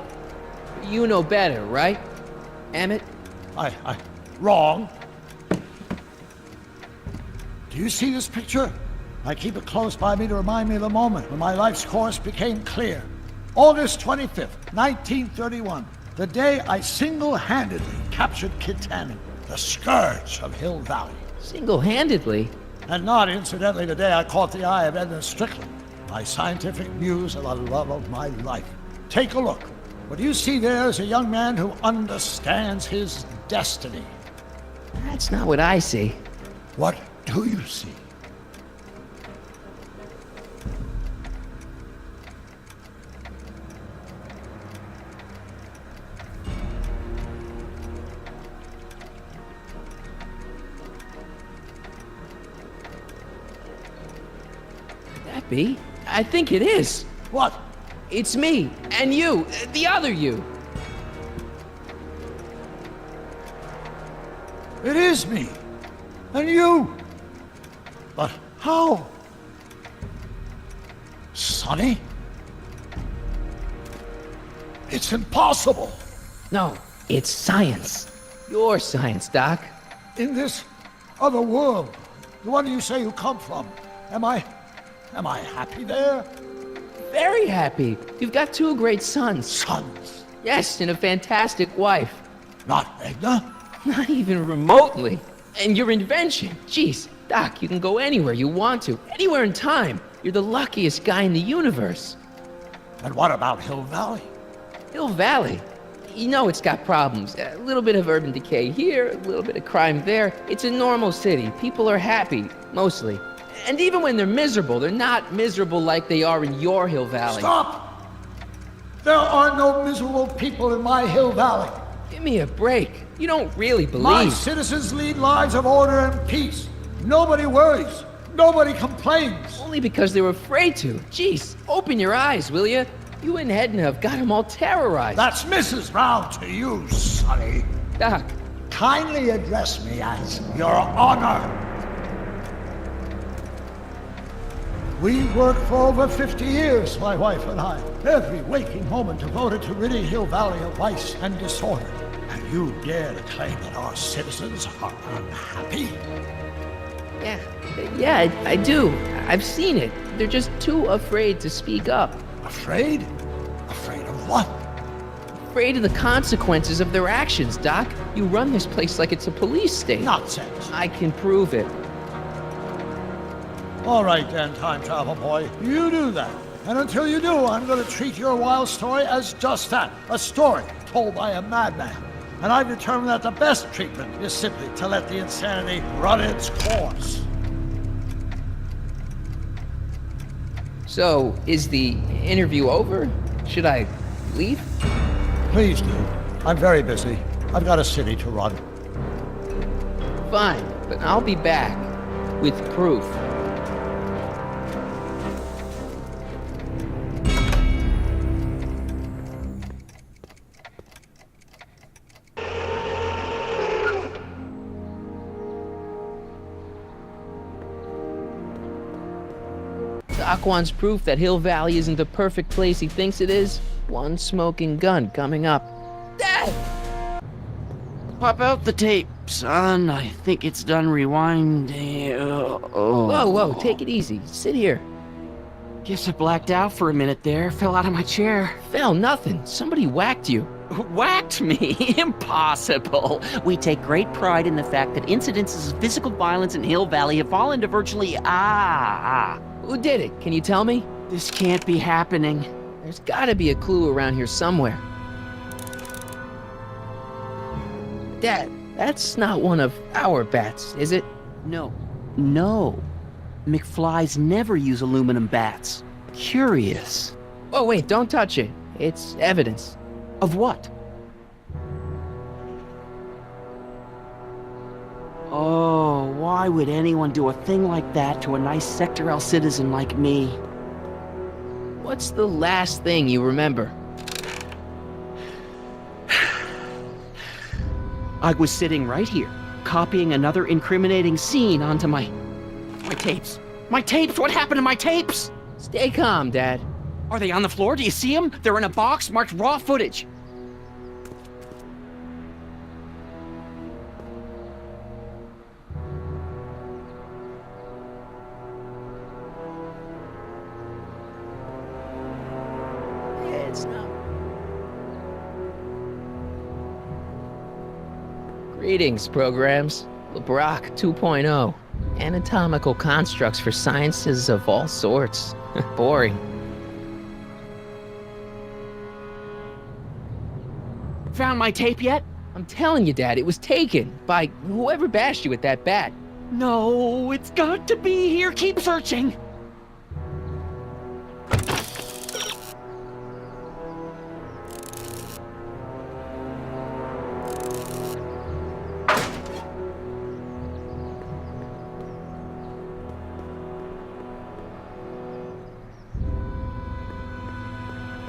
You know better, right, Emmett? Wrong. Do you see this picture? I keep it close by me to remind me of the moment when my life's course became clear. August 25th, 1931, the day I single-handedly captured Kid Tannen, the scourge of Hill Valley. Single-handedly? And not incidentally the day I caught the eye of Edna Strickland, my scientific muse and the love of my life. Take a look. What you see there is a young man who understands his destiny. That's not what I see. What do you see? Could that be? I think it is. What? It's me, and you, the other you. It is me. And you. But how? Sonny? It's impossible. No, it's science. Your science, Doc. In this other world, the one you say you come from, am I happy there? Very happy. You've got two great sons. Sons? Yes, and a fantastic wife. Not Edna? Not even remotely. And your invention. Jeez, Doc, you can go anywhere you want to. Anywhere in time. You're the luckiest guy in the universe. And what about Hill Valley? Hill Valley? You know it's got problems. A little bit of urban decay here, a little bit of crime there. It's a normal city. People are happy, mostly. And even when they're miserable, they're not miserable like they are in your Hill Valley. Stop! There are no miserable people in my Hill Valley. Give me a break. You don't really believe. My citizens lead lives of order and peace. Nobody worries. Nobody complains. Only because they were afraid to. Jeez, open your eyes, will you? You and Edna have got them all terrorized. That's Mrs. Brown to you, Sonny. Doc. Kindly address me as Your Honor. We worked for over 50 years, my wife and I. Every waking moment devoted to ridding Hill Valley of vice and disorder. And you dare to claim that our citizens are unhappy? Yeah, I do. I've seen it. They're just too afraid to speak up. Afraid? Afraid of what? Afraid of the consequences of their actions, Doc. You run this place like it's a police state. Nonsense. I can prove it. All right then, time travel boy. You do that. And until you do, I'm going to treat your wild story as just that. A story told by a madman. And I've determined that the best treatment is simply to let the insanity run its course. So, is the interview over? Should I leave? Please do. I'm very busy. I've got a city to run. Fine, but I'll be back with proof. Doc wants proof that Hill Valley isn't the perfect place he thinks it is. One smoking gun coming up. Dad! Pop out the tape, son. I think it's done rewinding. Whoa, take it easy. Sit here. Guess I blacked out for a minute there. Fell out of my chair. Fell nothing. Somebody whacked you. Whacked me? Impossible. We take great pride in the fact that incidences of physical violence in Hill Valley have fallen to virtually Who did it? Can you tell me? This can't be happening. There's gotta be a clue around here somewhere. Dad, that's not one of our bats, is it? No. McFlys never use aluminum bats. Curious. Oh, wait, don't touch it. It's evidence. Of what? Oh, why would anyone do a thing like that to a nice Sector L citizen like me? What's the last thing you remember? I was sitting right here, copying another incriminating scene onto my tapes. My tapes! What happened to my tapes? Stay calm, Dad. Are they on the floor? Do you see them? They're in a box marked raw footage. It's not. Greetings, programs. LeBrock 2.0. Anatomical constructs for sciences of all sorts. Boring. Found my tape yet? I'm telling you, Dad, it was taken by whoever bashed you with that bat. No, it's got to be here. Keep searching.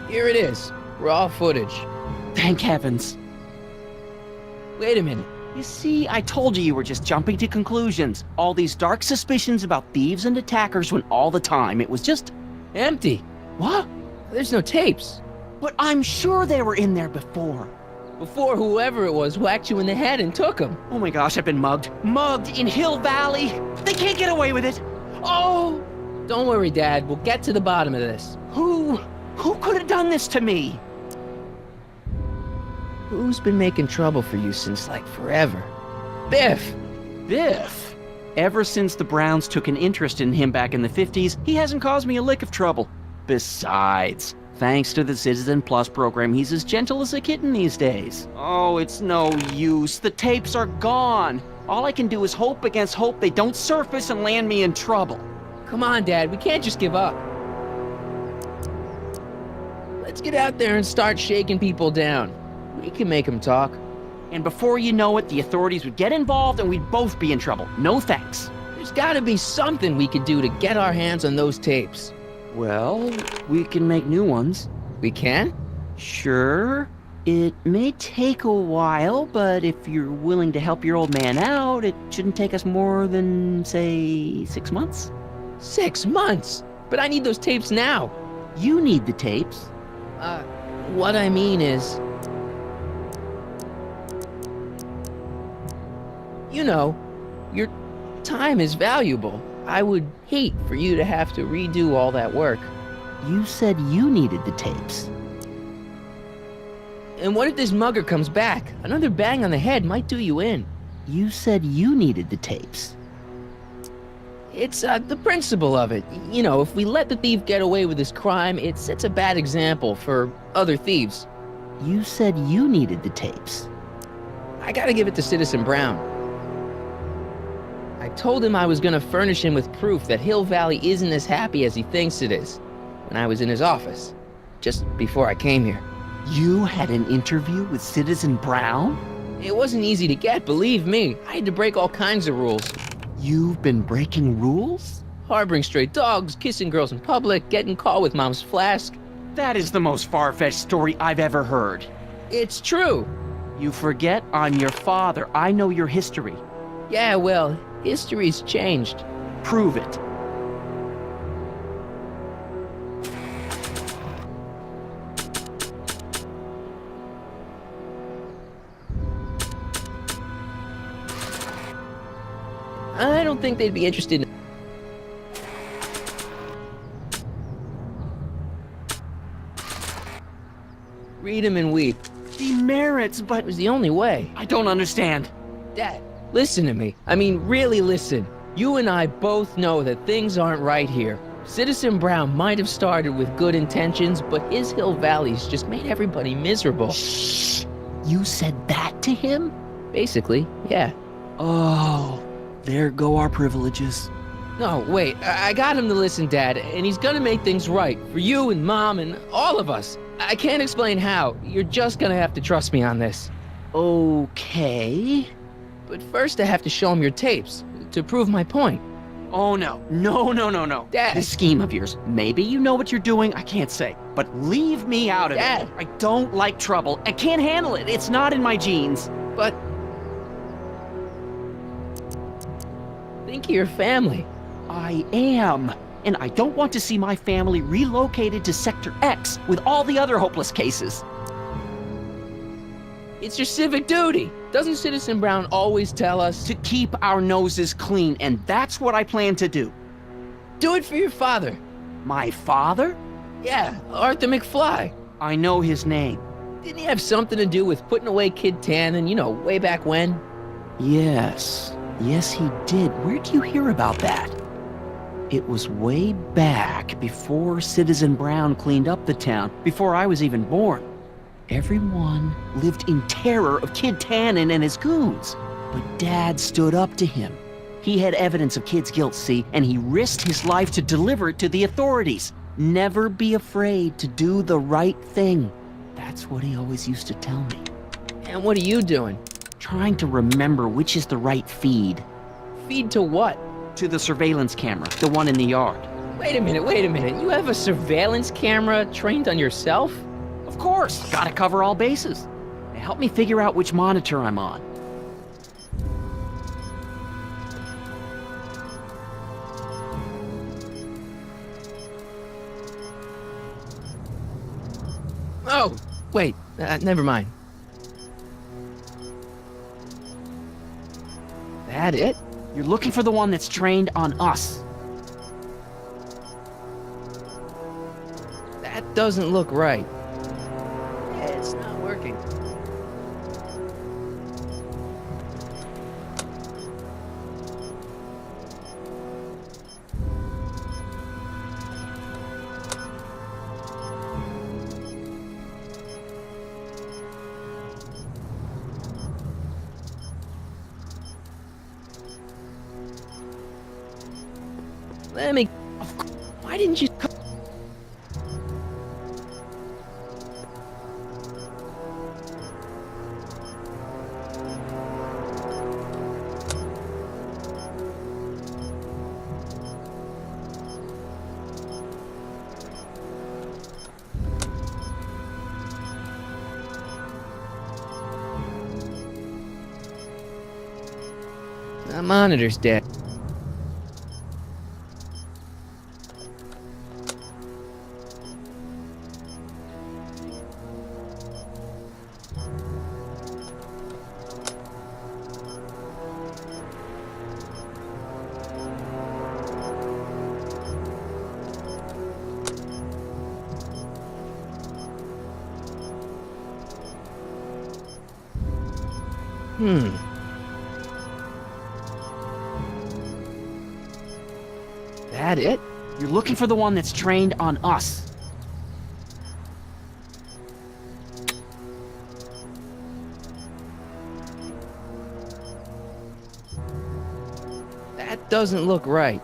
Here it is. Raw footage. Thank heavens. Wait a minute. You see, I told you were just jumping to conclusions. All these dark suspicions about thieves and attackers when all the time it was just empty. What? There's no tapes. But I'm sure they were in there before. Before whoever it was whacked you in the head and took them. Oh my gosh, I've been mugged. Mugged in Hill Valley. They can't get away with it. Oh! Don't worry, Dad. We'll get to the bottom of this. Who could have done this to me? Who's been making trouble for you since, like, forever? Biff! Biff? Ever since the Browns took an interest in him back in the 50s, he hasn't caused me a lick of trouble. Besides, thanks to the Citizen Plus program, he's as gentle as a kitten these days. Oh, it's no use. The tapes are gone. All I can do is hope against hope they don't surface and land me in trouble. Come on, Dad. We can't just give up. Let's get out there and start shaking people down. We can make them talk. And before you know it, the authorities would get involved and we'd both be in trouble. No thanks. There's gotta be something we could do to get our hands on those tapes. Well, we can make new ones. We can? Sure. It may take a while, but if you're willing to help your old man out, it shouldn't take us more than, say, 6 months. 6 months? But I need those tapes now. You need the tapes. What I mean is... You know, your time is valuable. I would hate for you to have to redo all that work. You said you needed the tapes. And what if this mugger comes back? Another bang on the head might do you in. You said you needed the tapes. It's, the principle of it. You know, if we let the thief get away with his crime, it sets a bad example for other thieves. You said you needed the tapes. I gotta give it to Citizen Brown. I told him I was gonna furnish him with proof that Hill Valley isn't as happy as he thinks it is when I was in his office, just before I came here. You had an interview with Citizen Brown? It wasn't easy to get, believe me. I had to break all kinds of rules. You've been breaking rules? Harboring stray dogs, kissing girls in public, getting caught with Mom's flask. That is the most far-fetched story I've ever heard. It's true. You forget I'm your father. I know your history. Yeah, well, history's changed. Prove it. I don't think they'd be interested in... Read him and weep. Demerits, but It was the only way. I don't understand. Dad, listen to me. I mean, really listen. You and I both know that things aren't right here. Citizen Brown might have started with good intentions, but his Hill Valley's just made everybody miserable. Shh! You said that to him? Basically, yeah. Oh, there go our privileges. No, wait, I got him to listen, Dad, and he's gonna make things right for you and Mom and all of us. I can't explain how. You're just gonna have to trust me on this. Okay. But first I have to show him your tapes to prove my point. Oh, no. No. Dad. This scheme of yours, maybe you know what you're doing, I can't say. But leave me out of Dad. it. I don't like trouble. I can't handle it. It's not in my genes. But think of your family. I am. And I don't want to see my family relocated to Sector X with all the other hopeless cases. It's your civic duty. Doesn't Citizen Brown always tell us To keep our noses clean, and that's what I plan to do. do it for your father? My father? Yeah, Arthur McFly. I know his name. Didn't he have something to do with putting away Kid Tannen, way back when? Yes, he did. Where do you hear about that? It was way back before Citizen Brown cleaned up the town, before I was even born. Everyone lived in terror of Kid Tannen and his goons. But Dad stood up to him. He had evidence of Kid's guilt, see, and he risked his life to deliver it to the authorities. Never be afraid to do the right thing. That's what he always used to tell me. And what are you doing? Trying to remember which is the right feed. Feed to what? To the surveillance camera, the one in the yard. Wait a minute. You have a surveillance camera trained on yourself? Of course, gotta cover all bases. Help me figure out which monitor I'm on. Oh, wait, never mind. That it? You're looking for the one that's trained on us. That doesn't look right. It's not working. Let me... Why didn't you... The monitor's dead. That it? You're looking for the one that's trained on us. That doesn't look right.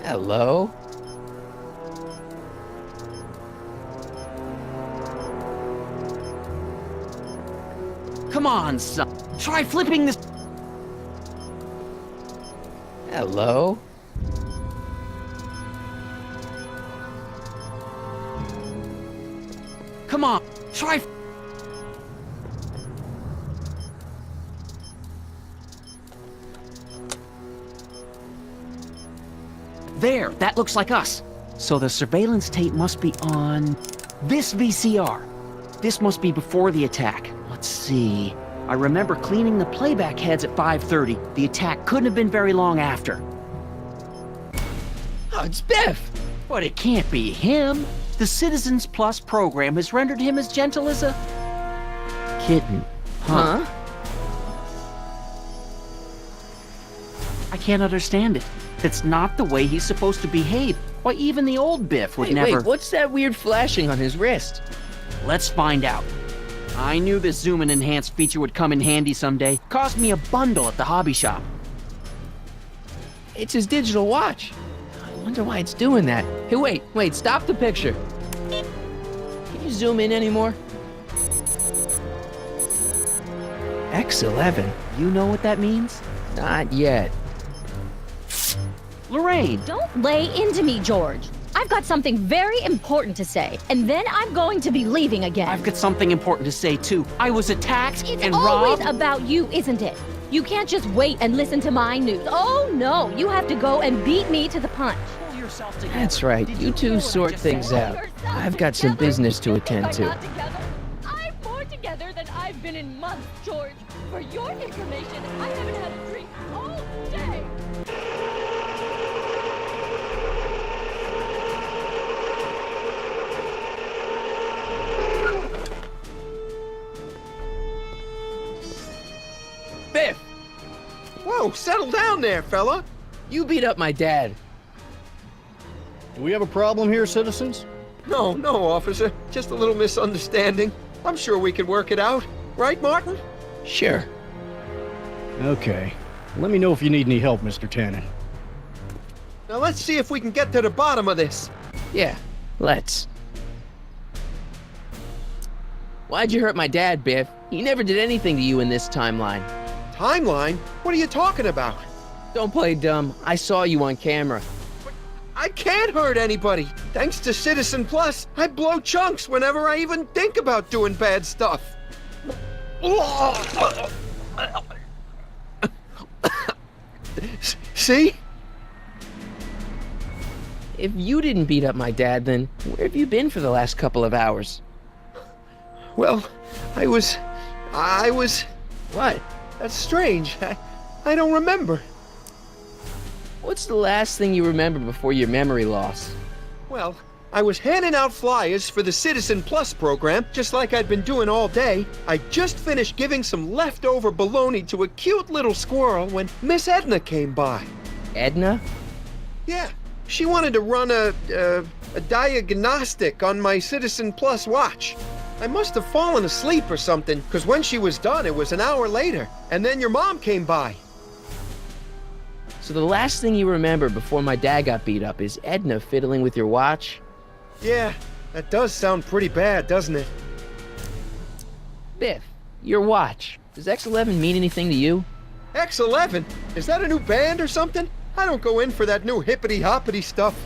Hello? Come on, son. Try flipping this. Hello? Come on, try. There, that looks like us. So the surveillance tape must be on this VCR. This must be before the attack. Let's see. I remember cleaning the playback heads at 5:30. The attack couldn't have been very long after. Oh, it's Biff! But it can't be him. The Citizens Plus program has rendered him as gentle as a kitten. Huh? I can't understand it. That's not the way he's supposed to behave. Why, even the old Biff would never... Wait, what's that weird flashing on his wrist? Let's find out. I knew this zoom and enhance feature would come in handy someday. Cost me a bundle at the hobby shop. It's his digital watch. I wonder why it's doing that. Hey, wait, stop the picture. Can you zoom in anymore? X11. You know what that means? Not yet. Lorraine! Don't lay into me, George. I've got something very important to say, and then I'm going to be leaving again. I've got something important to say, too. I was attacked It's and always robbed. about you, isn't it? You can't just wait and listen to my news. Oh, no. You have to go and beat me to the punch. Pull yourself together. That's right. Did You hear two what I sort just things said? out. I've got some business to attend to. I'm more together than I've been in months, George. For your information, I haven't had a drink all day. Biff! Whoa, settle down there, fella. You beat up my dad. Do we have a problem here, citizens? No, officer. Just a little misunderstanding. I'm sure we can work it out. Right, Martin? Sure. Okay. Let me know if you need any help, Mr. Tannen. Now let's see if we can get to the bottom of this. Yeah, let's. Why'd you hurt my dad, Biff? He never did anything to you in this timeline. Timeline? What are you talking about? Don't play dumb. I saw you on camera. I can't hurt anybody. Thanks to Citizen Plus, I blow chunks whenever I even think about doing bad stuff. See? If you didn't beat up my dad, then where have you been for the last couple of hours? Well, I was... What? That's strange. I don't remember. What's the last thing you remember before your memory loss? Well, I was handing out flyers for the Citizen Plus program, just like I'd been doing all day. I just finished giving some leftover bologna to a cute little squirrel when Miss Edna came by. Edna? Yeah, she wanted to run a diagnostic on my Citizen Plus watch. I must have fallen asleep or something, because when she was done, it was an hour later. And then your mom came by. So the last thing you remember before my dad got beat up is Edna fiddling with your watch? Yeah, that does sound pretty bad, doesn't it? Biff, your watch. Does X11 mean anything to you? X11? Is that a new band or something? I don't go in for that new hippity-hoppity stuff.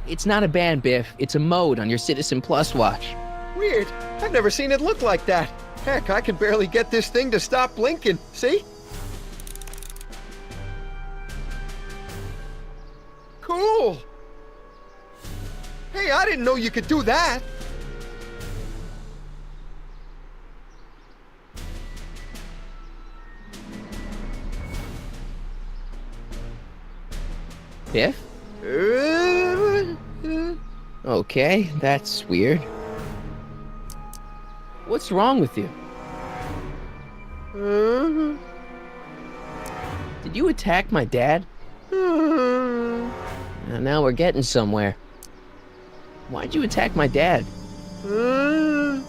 It's not a band, Biff. It's a mode on your Citizen Plus watch. Weird. I've never seen it look like that. Heck, I can barely get this thing to stop blinking. See? Cool. Hey, I didn't know you could do that. Biff? Okay, that's weird. What's wrong with you? Did you attack my dad? Now we're getting somewhere. Why'd you attack my dad? You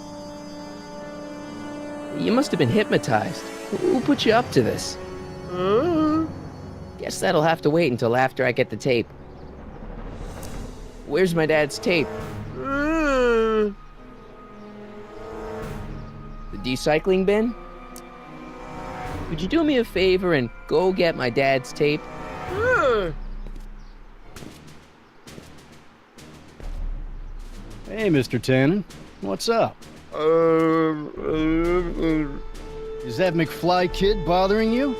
must have been hypnotized. Who put you up to this? Guess that'll have to wait until after I get the tape. Where's my dad's tape? The recycling bin? Could you do me a favor and go get my dad's tape? Hey, Mr. Tannen. What's up? Is that McFly kid bothering you?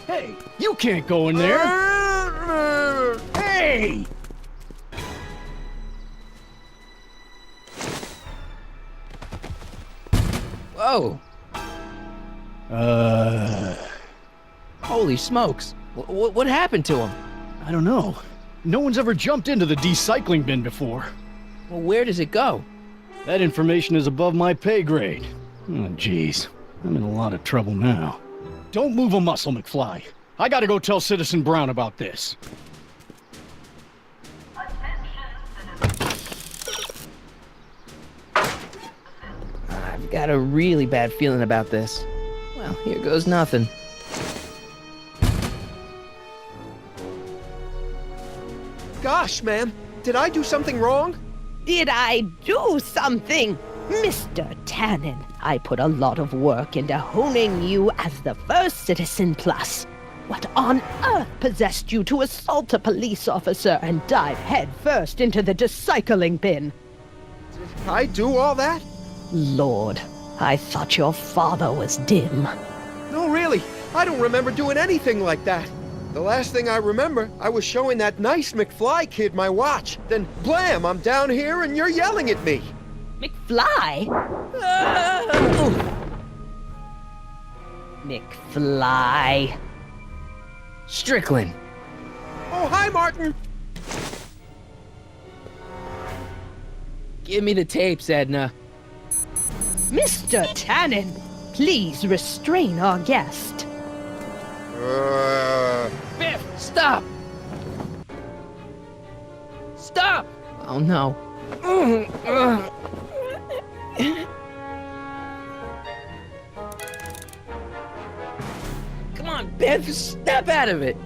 Hey, you can't go in there! Hey! Whoa! Holy smokes! What happened to him? I don't know. No one's ever jumped into the decycling bin before. Well, where does it go? That information is above my pay grade. Oh, jeez. I'm in a lot of trouble now. Don't move a muscle, McFly. I gotta go tell Citizen Brown about this. I've got a really bad feeling about this. Well, here goes nothing. Gosh, ma'am, did I do something wrong? Did I do something? Mr. Tannen, I put a lot of work into honing you as the first Citizen Plus. What on earth possessed you to assault a police officer and dive headfirst into the decycling bin? Did I do all that? Lord, I thought your father was dim. No, really, I don't remember doing anything like that. The last thing I remember, I was showing that nice McFly kid my watch. Then, blam, I'm down here and you're yelling at me. McFly? McFly. Strickland! Oh, hi, Martin! Give me the tapes, Edna. Mr. Tannen, please restrain our guest. Biff, stop! Stop! Oh no. Come on, Biff, snap out of it!